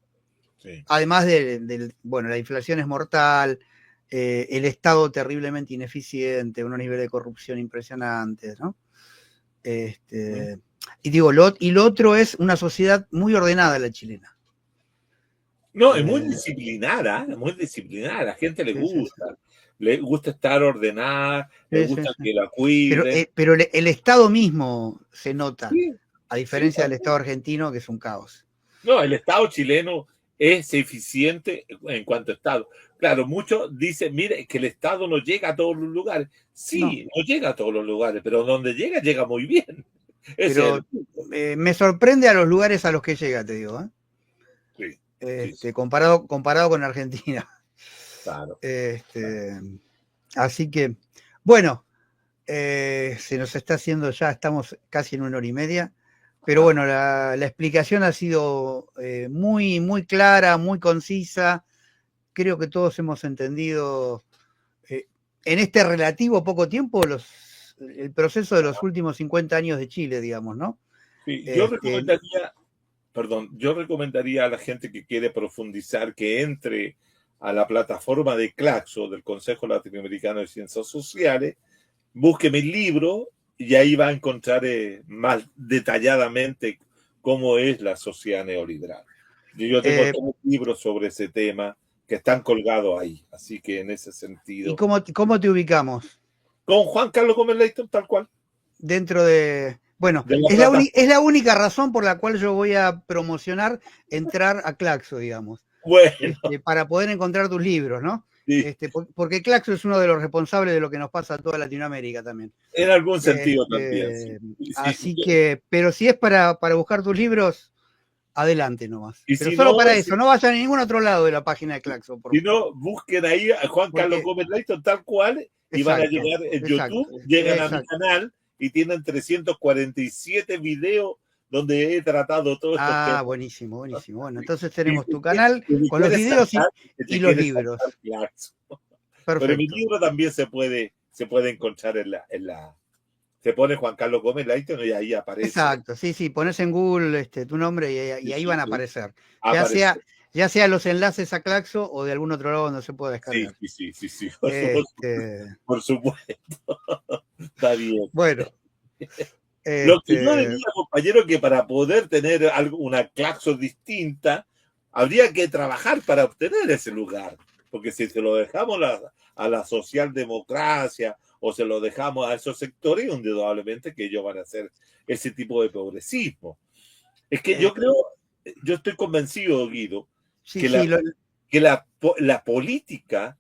Sí. Además la inflación es mortal, el Estado terriblemente ineficiente, unos niveles de corrupción impresionantes, ¿no? Y digo, y lo otro es una sociedad muy ordenada, la chilena. No, es muy disciplinada, la gente le gusta. Le gusta estar ordenada, le gusta que la cuiden. Pero el Estado mismo se nota, a diferencia del Estado argentino, que es un caos. No, el Estado chileno es eficiente en cuanto a Estado. Claro, muchos dicen, mire, que el Estado no llega a todos los lugares. Sí, no llega a todos los lugares, pero donde llega muy bien. Pero me sorprende a los lugares a los que llega, te digo. Sí. Comparado con Argentina. Claro. Así que, bueno, Se nos está haciendo ya, estamos casi en 1 hora y media, pero bueno, la explicación ha sido muy, muy clara, muy concisa. Creo que todos hemos entendido en este relativo poco tiempo el proceso de los últimos 50 años de Chile, digamos, ¿no? Sí, yo recomendaría a la gente que quiere profundizar que entre a la plataforma de Claxo, del Consejo Latinoamericano de Ciencias Sociales, busque mi libro y ahí va a encontrar más detalladamente cómo es la sociedad neoliberal. Yo tengo 3 libros sobre ese tema que están colgados ahí, así que en ese sentido. ¿Y cómo te ubicamos? Con Juan Carlos Gómez Leyton, tal cual. Dentro de... Bueno, es la única razón por la cual yo voy a promocionar entrar a Claxo, digamos. Bueno. Para poder encontrar tus libros, ¿no? Sí. Porque Claxo es uno de los responsables de lo que nos pasa a toda Latinoamérica también. En algún sentido también. Sí. Así que, pero si es para buscar tus libros, adelante nomás. Y pero si solo no, para eso, no vayan a ningún otro lado de la página de Claxo. Si no, busquen ahí a Juan Carlos Gómez Leyton tal cual y van a llegar en YouTube, llegan a mi canal y tienen 347 videos donde he tratado todo esto. Ah, buenísimo. Bueno, entonces tenemos tu canal con los videos y los libros. Pero mi libro también se puede encontrar en la se pone Juan Carlos Gómez Leyton y ahí aparece. Exacto, sí, pones en Google tu nombre y ahí van a aparecer. Ya sea los enlaces a Claxo o de algún otro lado donde se pueda descargar. Sí. Por supuesto. Está bien. Bueno. Lo que yo diría, compañero, que para poder tener una Claxo distinta, habría que trabajar para obtener ese lugar. Porque si se lo dejamos a la socialdemocracia o se lo dejamos a esos sectores, indudablemente que ellos van a hacer ese tipo de progresismo. Es que yo estoy convencido, Guido, que la política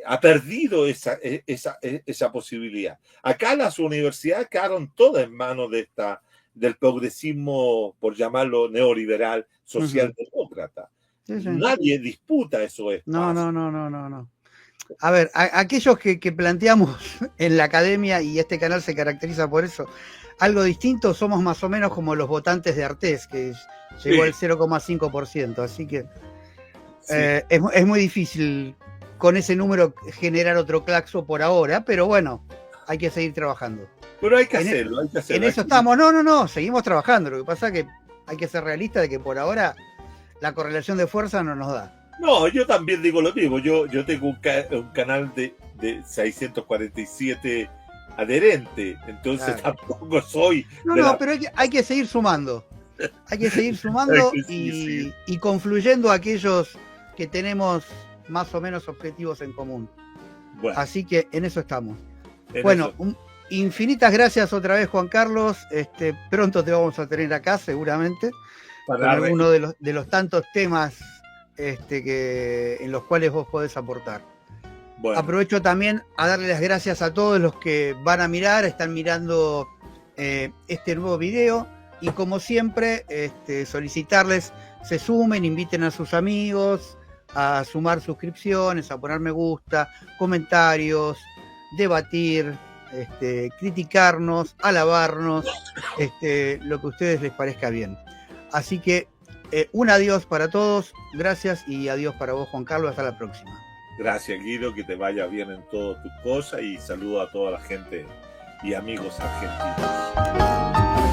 ha perdido esa posibilidad. Acá las universidades quedaron todas en manos del progresismo, por llamarlo neoliberal, socialdemócrata. Nadie disputa eso. No. A ver, aquellos que planteamos en la academia, y este canal se caracteriza por eso, algo distinto, somos más o menos como los votantes de Artés, que llegó al 0,5%, así que es muy difícil con ese número generar otro Claxo por ahora, pero bueno, hay que seguir trabajando. Pero hay que hacerlo. En eso estamos, no, seguimos trabajando, lo que pasa es que hay que ser realistas de que por ahora la correlación de fuerza no nos da. No, yo también digo lo mismo. Yo tengo un canal de 647 adherentes, entonces tampoco soy... No, pero hay que seguir sumando. Hay que seguir sumando y confluyendo a aquellos que tenemos más o menos objetivos en común. Bueno. Así que en eso estamos. Infinitas gracias otra vez, Juan Carlos. Pronto te vamos a tener acá, seguramente, con alguno de los tantos temas en los cuales vos podés aportar. Bueno. Aprovecho también a darle las gracias a todos los que van a están mirando este nuevo video, y como siempre solicitarles se sumen, inviten a sus amigos a sumar suscripciones, a poner me gusta, comentarios, debatir, criticarnos, alabarnos, lo que a ustedes les parezca bien. Así que un adiós para todos, gracias, y adiós para vos, Juan Carlos, hasta la próxima. Gracias, Guido, que te vaya bien en todas tus cosas, y saludo a toda la gente y amigos argentinos.